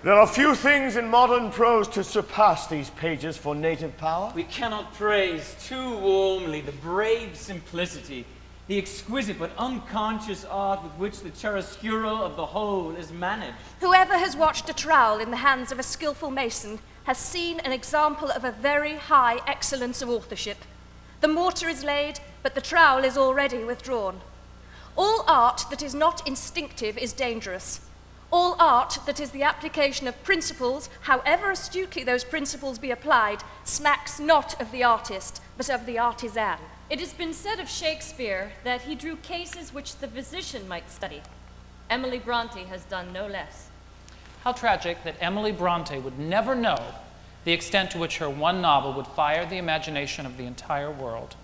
S9: There are few things in modern prose to surpass these pages for native power.
S8: We cannot praise too warmly the brave simplicity, the exquisite but unconscious art with which the chiaroscuro of the whole is managed.
S11: Whoever has watched a trowel in the hands of a skillful mason has seen an example of a very high excellence of authorship. The mortar is laid, but the trowel is already withdrawn. All art that is not instinctive is dangerous. All art that is the application of principles, however astutely those principles be applied, smacks not of the artist, but of the artisan.
S7: It has been said of Shakespeare that he drew cases which the physician might study. Emily Bronte has done no less.
S2: How tragic that Emily Bronte would never know the extent to which her one novel would fire the imagination of the entire world.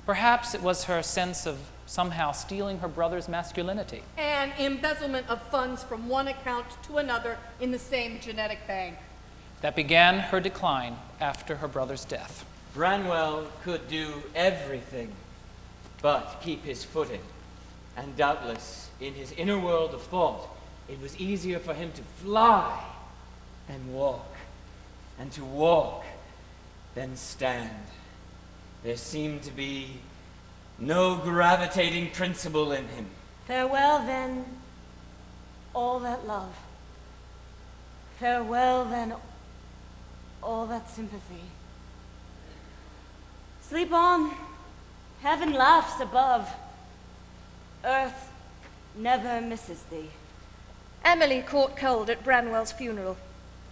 S2: Perhaps it was her sense of somehow stealing her brother's masculinity.
S10: And embezzlement of funds from one account to another in the same genetic bank.
S2: That began her decline after her brother's death.
S8: Branwell could do everything but keep his footing, and doubtless in his inner world of thought it was easier for him to fly than walk, and to walk than stand. There seemed to be no gravitating principle in him.
S6: Farewell, then, all that love. Farewell, then, all that sympathy. Sleep on. Heaven laughs above. Earth never misses thee.
S11: Emily caught cold at Branwell's funeral,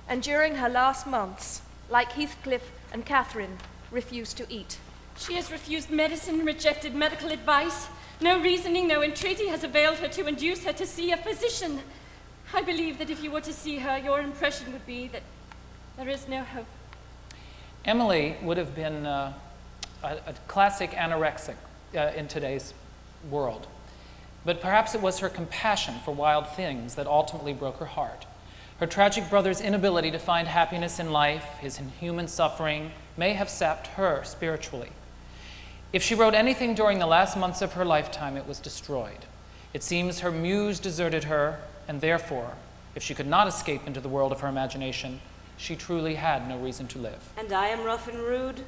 S11: and during her last months, like Heathcliff and Catherine, refused to eat.
S7: She has refused medicine, rejected medical advice. No reasoning, no entreaty has availed her to induce her to see a physician. I believe that if you were to see her, your impression would be that there is no hope.
S2: Emily would have been a classic anorexic in today's world. But perhaps it was her compassion for wild things that ultimately broke her heart. Her tragic brother's inability to find happiness in life, his inhuman suffering, may have sapped her spiritually. If she wrote anything during the last months of her lifetime, it was destroyed. It seems her muse deserted her, and therefore, if she could not escape into the world of her imagination, she truly had no reason to live.
S6: And I am rough and rude,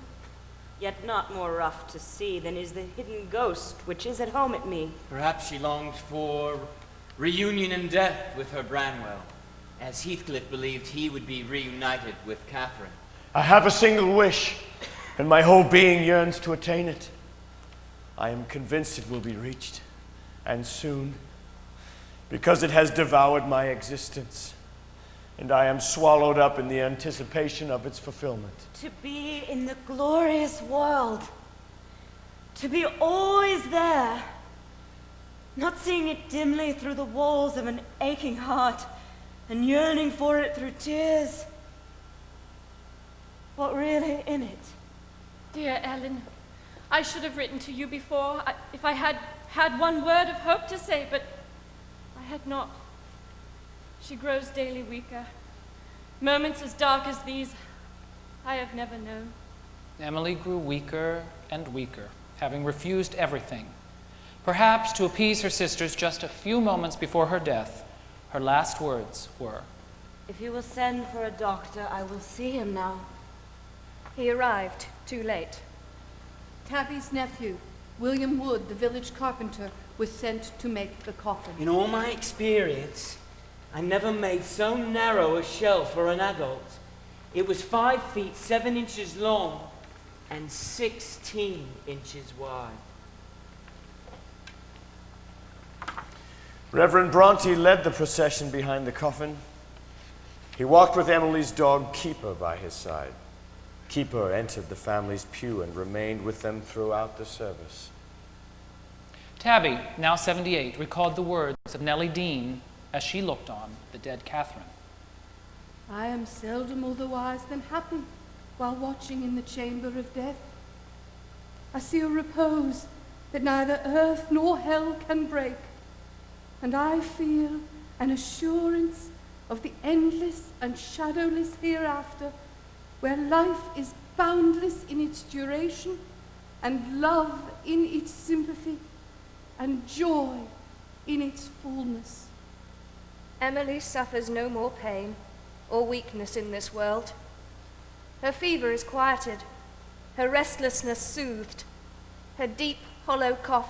S6: yet not more rough to see than is the hidden ghost which is at home at me.
S8: Perhaps she longed for reunion in death with her Branwell, as Heathcliff believed he would be reunited with Catherine.
S9: I have a single wish, and my whole being yearns to attain it. I am convinced it will be reached, and soon, because it has devoured my existence, and I am swallowed up in the anticipation of its fulfillment.
S6: To be in the glorious world, to be always there, not seeing it dimly through the walls of an aching heart, and yearning for it through tears, but really in it.
S7: Dear Ellen, I should have written to you before, if I had had one word of hope to say, but I had not. She grows daily weaker. Moments as dark as these, I have never known.
S2: Emily grew weaker and weaker, having refused everything. Perhaps to appease her sisters just a few moments before her death, her last words were,
S6: If you will send for a doctor, I will see him now.
S11: He arrived too late.
S10: Tabby's nephew, William Wood, the village carpenter, was sent to make the coffin.
S8: In all my experience, I never made so narrow a shell for an adult. It was 5 feet 7 inches long and 16 inches wide.
S9: Reverend Bronte led the procession behind the coffin. He walked with Emily's dog, Keeper, by his side. Keeper entered the family's pew and remained with them throughout the service.
S2: Tabby, now 78, recalled the words of Nellie Dean as she looked on the dead Catherine.
S10: I am seldom otherwise than happy while watching in the chamber of death. I see a repose that neither earth nor hell can break, and I feel an assurance of the endless and shadowless hereafter, where life is boundless in its duration, and love in its sympathy, and joy in its fullness.
S11: Emily suffers no more pain or weakness in this world. Her fever is quieted, her restlessness soothed, her deep, hollow cough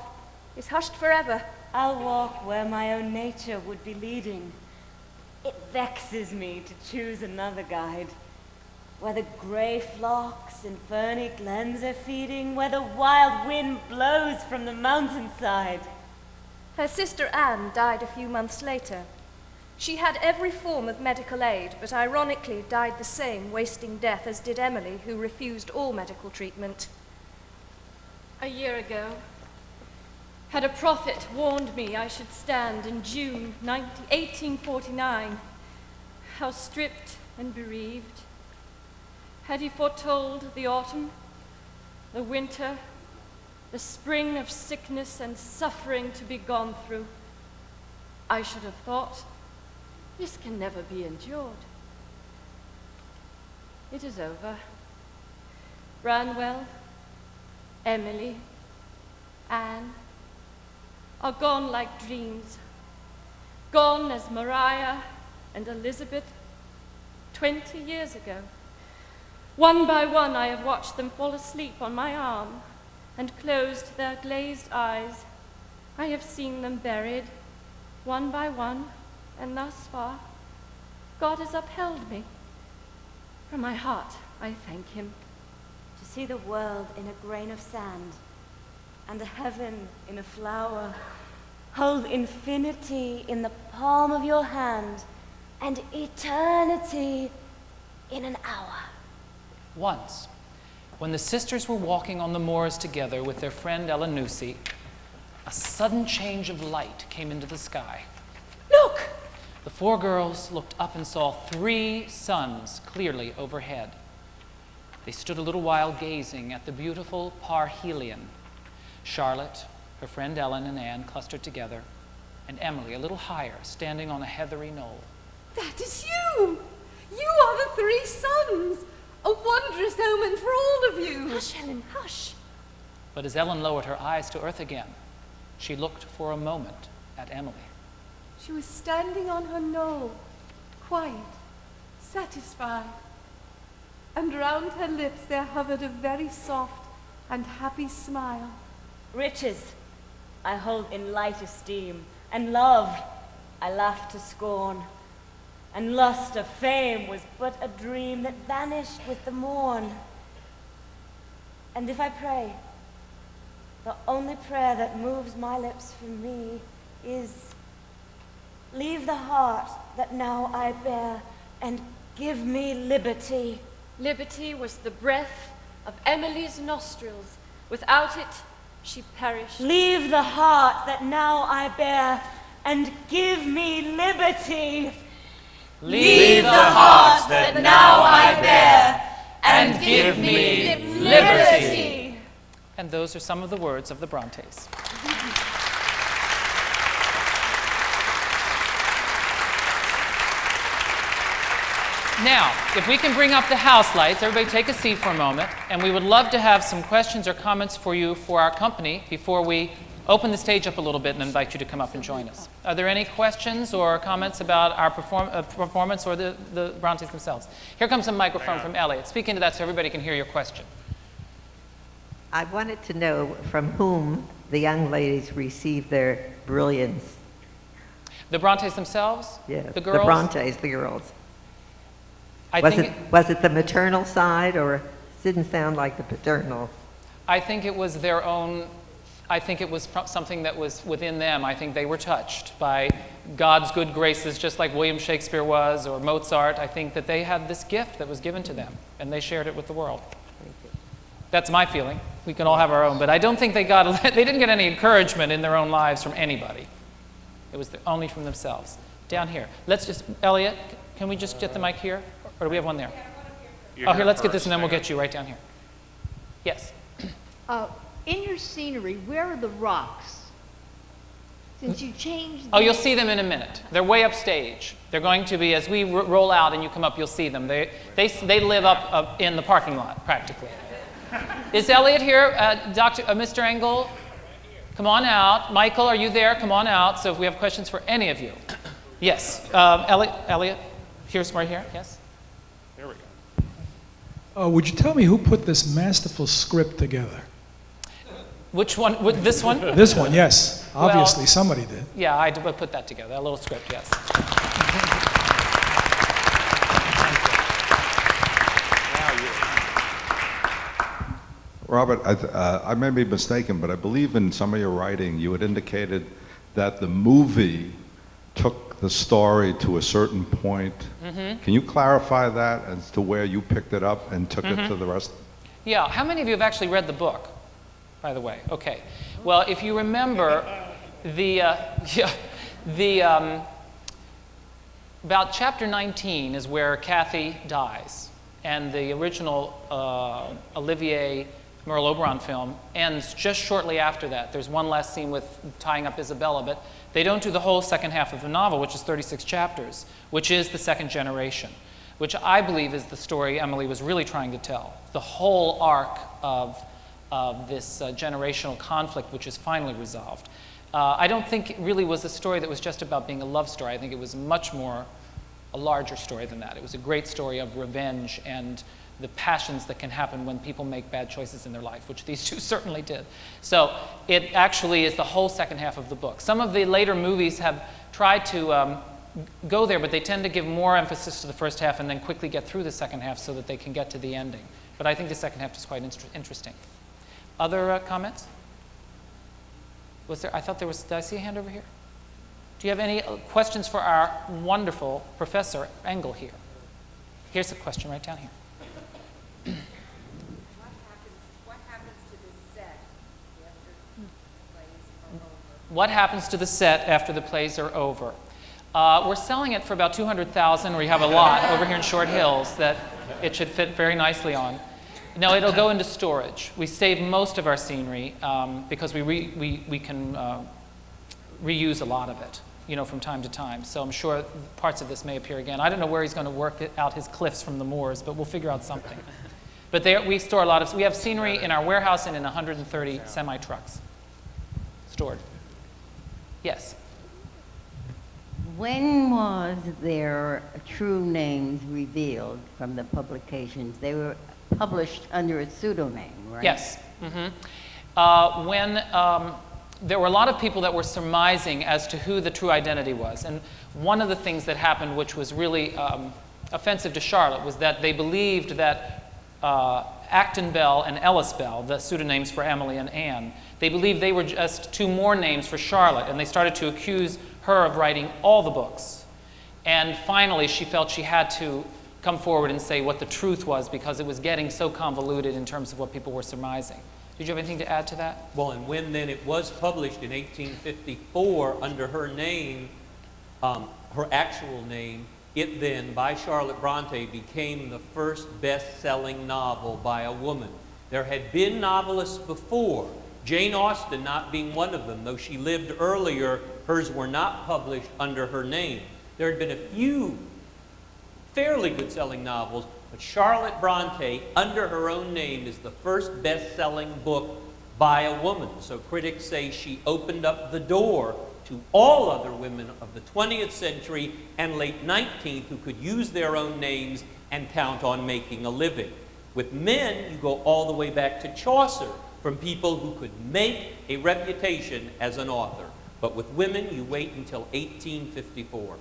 S11: is hushed forever.
S6: I'll walk where my own nature would be leading. It vexes me to choose another guide, where the grey flocks in ferny glens are feeding, where the wild wind blows from the mountainside.
S11: Her sister Anne died a few months later. She had every form of medical aid, but ironically died the same wasting death as did Emily, who refused all medical treatment.
S7: A year ago, had a prophet warned me I should stand in June 1849, how stripped and bereaved. Had he foretold the autumn, the winter, the spring of sickness and suffering to be gone through, I should have thought, this can never be endured. It is over. Branwell, Emily, Anne are gone like dreams, gone as Maria and Elizabeth 20 years ago. One by one I have watched them fall asleep on my arm and closed their glazed eyes. I have seen them buried, one by one, and thus far, God has upheld me. From my heart, I thank him.
S6: To see the world in a grain of sand, and a heaven in a flower, hold infinity in the palm of your hand, and eternity in an hour.
S2: Once, when the sisters were walking on the moors together with their friend Ellen Nussey, a sudden change of light came into the sky. Look! The 4 girls looked up and saw 3 suns clearly overhead. They stood a little while gazing at the beautiful parhelion. Charlotte, her friend Ellen, and Anne clustered together, and Emily a little higher, standing on a heathery knoll.
S10: That is you! You are the 3 suns! A wondrous omen for all of you!
S11: Hush, Ellen, hush.
S2: But as Ellen lowered her eyes to earth again, she looked for a moment at Emily.
S10: She was standing on her knoll, quiet, satisfied, and round her lips there hovered a very soft and happy smile.
S6: Riches I hold in light esteem, and love I laugh to scorn, and lust of fame was but a dream that vanished with the morn. And if I pray, the only prayer that moves my lips from me is, leave the heart that now I bear, and give me liberty.
S7: Liberty was the breath of Emily's nostrils. Without it, she perished.
S6: Leave the heart that now I bear, and give me liberty.
S2: Leave the heart that now I bear, and give me liberty. And those are some of the words of the Brontes. Now, if we can bring up the house lights, everybody take a seat for a moment, and we would love to have some questions or comments for you for our company before we open the stage up a little bit and invite you to come up and join us. Are there any questions or comments about our performance or the Brontes themselves? Here comes a microphone from Elliot. Speak into that so everybody can hear your question.
S12: I wanted to know from whom the young ladies received their brilliance.
S2: The Brontes themselves?
S12: Yes,
S2: The girls?
S12: the Brontes, the girls.
S2: I
S12: Was it the maternal side, or didn't sound like the paternal?
S2: I think it was their own, I think it was something that was within them. I think they were touched by God's good graces, just like William Shakespeare was, or Mozart. I think that they had this gift that was given to them, and they shared it with the world. That's my feeling. We can all have our own, but I don't think they didn't get any encouragement in their own lives from anybody. It was only from themselves. Down here. Let's just, Elliot, can we just get the mic here? Or do we have one there? Oh, here, let's get this and then we'll get you right down here. Yes.
S13: In your scenery, where are the rocks? Since you changed
S2: Oh, you'll see them in a minute. They're way upstage. They're going to be, as we roll out and you come up, you'll see them. They live up in the parking lot, practically. Is Elliot here? Mr. Engel? Come on out. Michael, are you there? Come on out. So if we have questions for any of you. Yes. Elliot? Here's right here. Yes?
S14: There we go. Would you tell me who put this masterful script together?
S2: Which one? This one?
S14: This one, yes. Obviously,
S2: well,
S14: somebody did.
S2: Yeah, I put that together. A little script, yes.
S15: Robert, I may be mistaken, but I believe in some of your writing you had indicated that the movie took the story to a certain point. Mm-hmm. Can you clarify that as to where you picked it up and took it to the rest?
S2: Yeah. How many of you have actually read the book, by the way? Okay. Well, if you remember, about chapter 19 is where Kathy dies, and the original Olivier Merle-Oberon film ends just shortly after that. There's one last scene with tying up Isabella, but they don't do the whole second half of the novel, which is 36 chapters, which is the second generation, which I believe is the story Emily was really trying to tell. The whole arc of this generational conflict, which is finally resolved. I don't think it really was a story that was just about being a love story. I think it was much more a larger story than that. It was a great story of revenge and the passions that can happen when people make bad choices in their life, which these two certainly did. So it actually is the whole second half of the book. Some of the later movies have tried to go there, but they tend to give more emphasis to the first half and then quickly get through the second half so that they can get to the ending. But I think the second half is quite interesting. Other comments? Was there? I thought there was. Did I see a hand over here? Do you have any questions for our wonderful Professor Engel here? Here's a question right down here. What happens to the set after the plays are over? We're selling it for about $200,000. We have a lot over here in Short Hills that it should fit very nicely on. No, it'll go into storage. We save most of our scenery because we can reuse a lot of it, from time to time. So I'm sure parts of this may appear again. I don't know where he's going to work out his cliffs from the moors, but we'll figure out something. But we store a lot of. We have scenery in our warehouse and in 130 semi-trucks stored. Yes.
S16: When was their true names revealed from the publications? They were published under a pseudonym, right?
S2: Yes. Mm-hmm. When there were a lot of people that were surmising as to who the true identity was. And one of the things that happened, which was really offensive to Charlotte, was that they believed that Acton Bell and Ellis Bell, the pseudonyms for Emily and Anne, they believed they were just two more names for Charlotte, and they started to accuse her of writing all the books. And finally, she felt she had to come forward and say what the truth was because it was getting so convoluted in terms of what people were surmising. Did you have anything to add to that?
S3: Well, and when then it was published in 1854 under her name, her actual name, it then, by Charlotte Bronte, became the first best-selling novel by a woman. There had been novelists before, Jane Austen not being one of them. Though she lived earlier, hers were not published under her name. There had been a few fairly good-selling novels, but Charlotte Bronte, under her own name, is the first best-selling book by a woman. So critics say she opened up the door to all other women of the 20th century and late 19th who could use their own names and count on making a living. With men, you go all the way back to Chaucer, from people who could make a reputation as an author. But with women, you wait until 1854.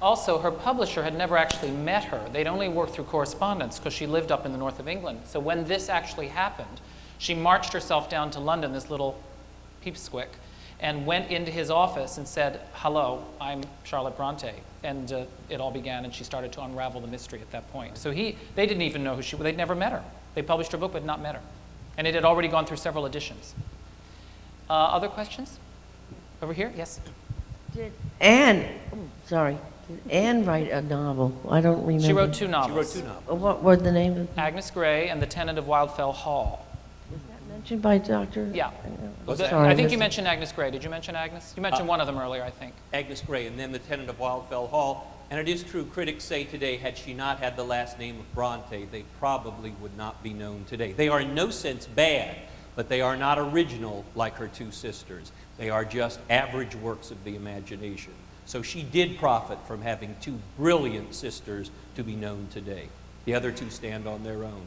S2: Also, her publisher had never actually met her. They'd only worked through correspondence because she lived up in the north of England. So when this actually happened, she marched herself down to London, this little peepsquick, and went into his office and said, "Hello, I'm Charlotte Bronte." And it all began, and she started to unravel the mystery at that point. So they didn't even know who she was. They'd never met her. They published her book but not met her. And it had already gone through several editions. Other questions? Over here, yes?
S17: Did Anne write a novel? I don't remember.
S2: She wrote two novels.
S17: What were the name of them?
S2: Agnes Grey and The Tenant of Wildfell Hall.
S17: Was that mentioned by Dr.?
S2: Yeah.
S17: Sorry,
S2: I think you mentioned Agnes Grey. Did you mention Agnes? You mentioned one of them earlier, I think.
S3: Agnes Grey, and then The Tenant of Wildfell Hall. And it is true, critics say today, had she not had the last name of Bronte, they probably would not be known today. They are in no sense bad, but they are not original like her two sisters. They are just average works of the imagination. So she did profit from having two brilliant sisters to be known today. The other two stand on their own.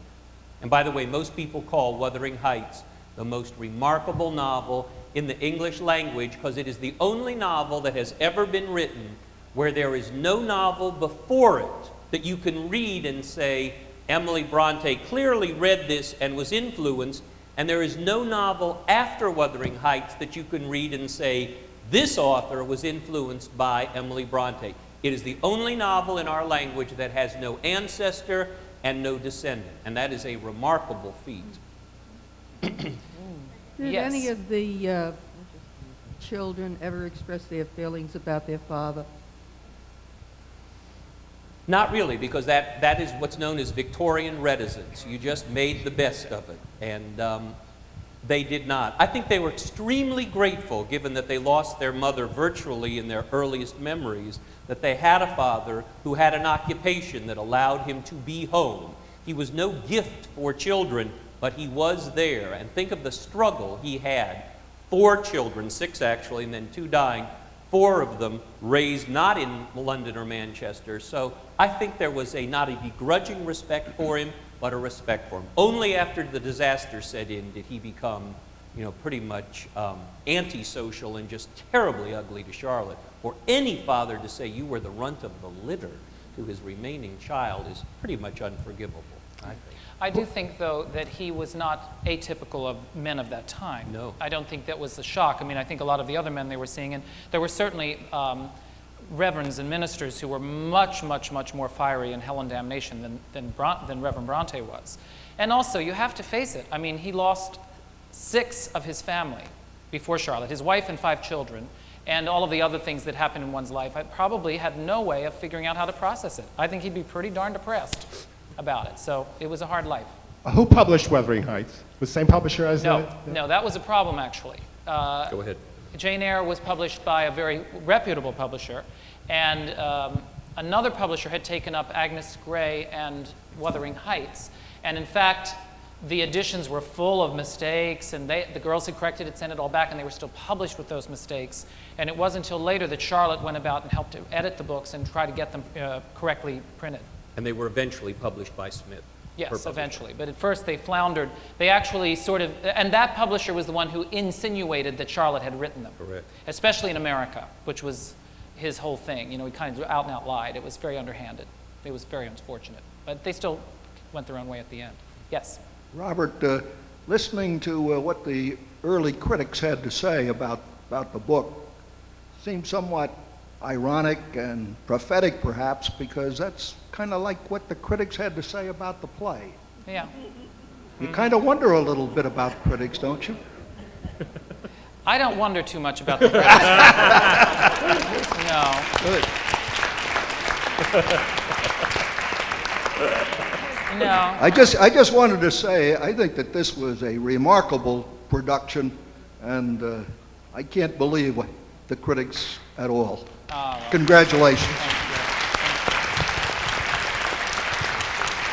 S3: And by the way, most people call Wuthering Heights the most remarkable novel in the English language because it is the only novel that has ever been written where there is no novel before it that you can read and say, Emily Bronte clearly read this and was influenced, and there is no novel after Wuthering Heights that you can read and say, this author was influenced by Emily Bronte. It is the only novel in our language that has no ancestor and no descendant, and that is a remarkable feat.
S18: Did
S2: Yes.
S18: any of the children ever express their feelings about their father?
S3: Not really, because that is what's known as Victorian reticence. You just made the best of it, and they did not. I think they were extremely grateful, given that they lost their mother virtually in their earliest memories, that they had a father who had an occupation that allowed him to be home. He was no gift for children, but he was there. And think of the struggle he had. 4 children, 6 actually, and then 2 dying, 4 of them raised not in London or Manchester. So I think there was not a begrudging respect for him, but a respect for him. Only after the disaster set in did he become, pretty much antisocial and just terribly ugly to Charlotte. For any father to say you were the runt of the litter to his remaining child is pretty much unforgivable, I think.
S2: I do think, though, that he was not atypical of men of that time.
S3: No.
S2: I don't think that was the shock. I mean, I think a lot of the other men they were seeing, and there were certainly reverends and ministers who were much, much, much more fiery in hell and damnation than Reverend Bronte was. And also, you have to face it. I mean, he lost 6 of his family before Charlotte, his wife and 5 children, and all of the other things that happen in one's life. I probably had no way of figuring out how to process it. I think he'd be pretty darn depressed about it. So it was a hard life.
S19: Who published Wuthering Heights? Was the same publisher as
S2: No, that was a problem, actually.
S3: Go ahead.
S2: Jane Eyre was published by a very reputable publisher, and another publisher had taken up Agnes Grey and Wuthering Heights. And in fact, the editions were full of mistakes, and the girls had corrected it, sent it all back, and they were still published with those mistakes. And it wasn't until later that Charlotte went about and helped to edit the books and try to get them correctly printed.
S3: And they were eventually published by Smith.
S2: Yes, eventually. But at first they floundered. They actually and that publisher was the one who insinuated that Charlotte had written them.
S3: Correct.
S2: Especially in America, which was his whole thing. He kind of out and out lied. It was very underhanded. It was very unfortunate. But they still went their own way at the end. Yes?
S20: Robert, listening to what the early critics had to say about the book seemed somewhat ironic and prophetic, perhaps, because that's kind of like what the critics had to say about the play.
S2: Yeah.
S20: You kind of wonder a little bit about critics, don't you?
S2: I don't wonder too much about the critics. No.
S20: Good.
S2: No.
S20: I just wanted to say, I think that this was a remarkable production, and I can't believe the critics at all. Congratulations.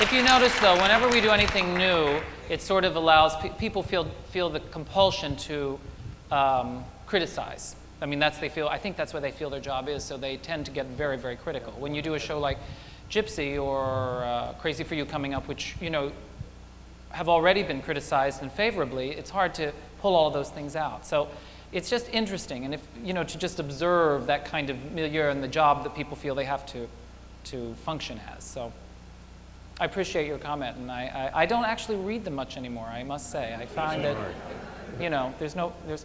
S2: If you notice, though, whenever we do anything new, it sort of allows people feel the compulsion to criticize. I mean, I think that's what they feel their job is, so they tend to get very, very critical. When you do a show like Gypsy or Crazy for You coming up, which, you know, have already been criticized and favorably, it's hard to pull all of those things out. So it's just interesting, and if, you know, to just observe that kind of milieu and the job that people feel they have to function as. So I appreciate your comment, and I don't actually read them much anymore, I must say. I find that, you know,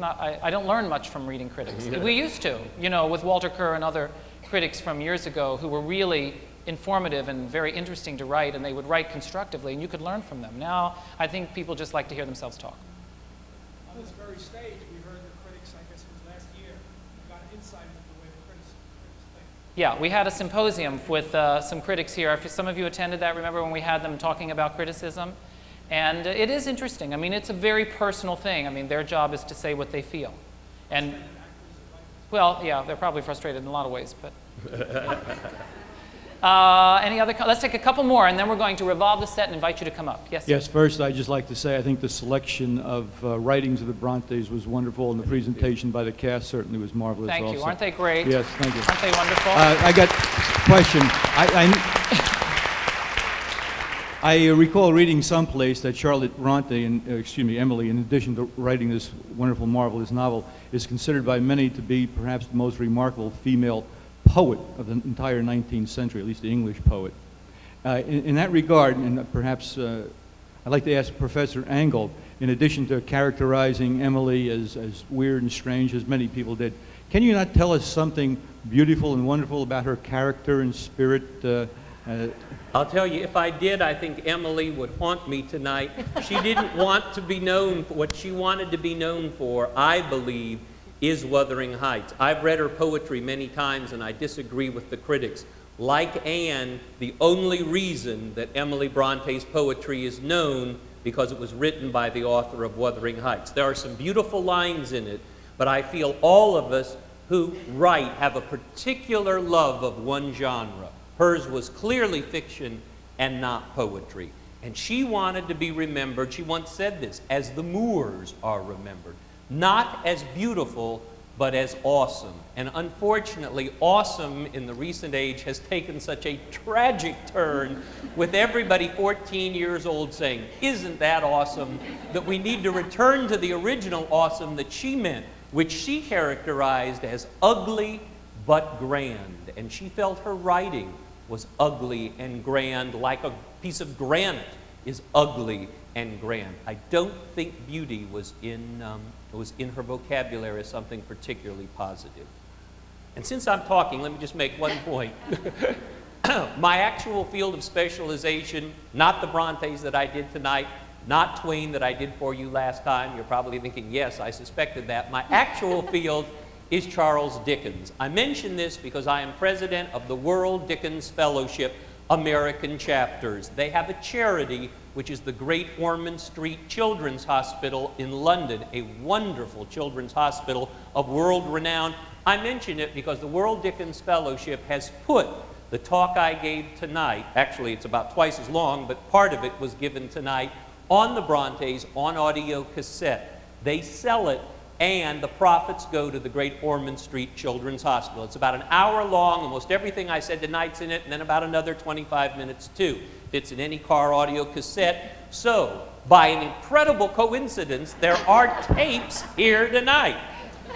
S2: I don't learn much from reading critics. We used to, you know, with Walter Kerr and other critics from years ago who were really informative and very interesting to write, and they would write constructively, and you could learn from them. Now, I think people just like to hear themselves talk.
S14: On this very stage, we heard the critics, I guess it was last year, got an insight into the way the critics think.
S2: Yeah, we had a symposium with some critics here. If some of you attended that, remember when we had them talking about criticism? And it is interesting. I mean, it's a very personal thing. I mean, their job is to say what they feel. And, well, yeah, they're probably frustrated in a lot of ways, but... let's take a couple more, and then we're going to revolve the set and invite you to come up. Yes, sir?
S21: Yes, first, I'd just like to say I think the selection of writings of the Brontes was wonderful, and the presentation by the cast certainly was marvelous also.
S2: Thank you. Aren't they great?
S21: Yes, thank you.
S2: Aren't they wonderful?
S21: I got a question. I recall reading someplace that Charlotte Bronte, Emily, in addition to writing this wonderful, marvelous novel, is considered by many to be perhaps the most remarkable female poet of the entire 19th century, at least the English poet. In that regard, and perhaps I'd like to ask Professor Engel, in addition to characterizing Emily as weird and strange, as many people did, can you not tell us something beautiful and wonderful about her character and spirit?
S3: I'll tell you, if I did, I think Emily would haunt me tonight. She didn't want to be known for what she wanted to be known for, I believe, is Wuthering Heights. I've read her poetry many times, and I disagree with the critics. Like Anne, the only reason that Emily Bronte's poetry is known because it was written by the author of Wuthering Heights. There are some beautiful lines in it, but I feel all of us who write have a particular love of one genre. Hers was clearly fiction and not poetry. And she wanted to be remembered, she once said this, as the Moors are remembered. Not as beautiful, but as awesome. And unfortunately, awesome in the recent age has taken such a tragic turn, with everybody 14 years old saying, "Isn't that awesome?" that we need to return to the original awesome that she meant, which she characterized as ugly but grand. And she felt her writing was ugly and grand, like a piece of granite is ugly and grand. I don't think beauty was in her vocabulary as something particularly positive. And since I'm talking, let me just make one point. My actual field of specialization, not the Brontes that I did tonight, not Twain that I did for you last time. You're probably thinking, yes, I suspected that. My actual field is Charles Dickens. I mention this because I am president of the World Dickens Fellowship American chapters. They have a charity, which is the Great Ormond Street Children's Hospital in London, a wonderful children's hospital of world renown. I mention it because the World Dickens Fellowship has put the talk I gave tonight, actually it's about twice as long, but part of it was given tonight, on the Brontes on audio cassette. They sell it, and the profits go to the Great Ormond Street Children's Hospital. It's about an hour long. Almost everything I said tonight's in it, and then about another 25 minutes too. Fits in any car audio cassette. So, by an incredible coincidence, there are tapes here tonight.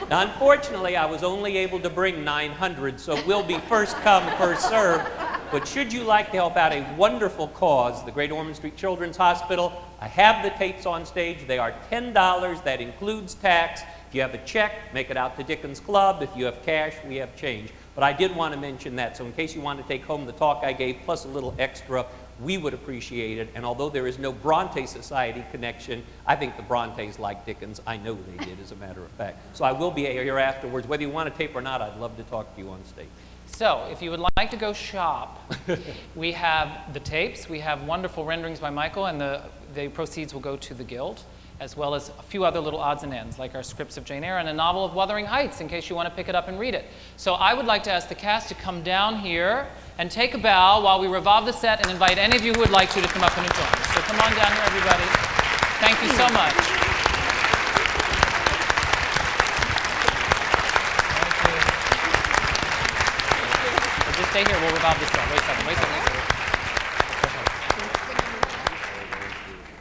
S3: Now, unfortunately, I was only able to bring 900, so we'll be first come, first served. But should you like to help out a wonderful cause, the Great Ormond Street Children's Hospital, I have the tapes on stage. They are $10. That includes tax. If you have a check, make it out to Dickens Club. If you have cash, we have change. But I did want to mention that. So in case you want to take home the talk I gave, plus a little extra, we would appreciate it. And although there is no Bronte Society connection, I think the Brontes like Dickens. I know they did, as a matter of fact. So I will be here afterwards. Whether you want a tape or not, I'd love to talk to you on stage.
S2: So, if you would like to go shop, we have the tapes, we have wonderful renderings by Michael, and the proceeds will go to the Guild. as well as a few other little odds and ends, like our scripts of Jane Eyre and a novel of Wuthering Heights, in case you want to pick it up and read it. So I would like to ask the cast to come down here and take a bow while we revolve the set and invite any of you who would like to come up and join us. So come on down here, everybody. Thank you so much. So just stay here. We'll revolve this set. Wait a second.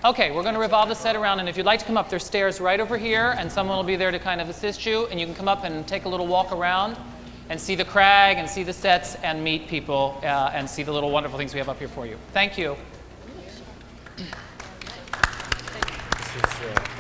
S2: Okay, we're going to revolve the set around, and if you'd like to come up, there's stairs right over here, and someone will be there to kind of assist you, and you can come up and take a little walk around and see the crag and see the sets and meet people and see the little wonderful things we have up here for you. Thank you. This is,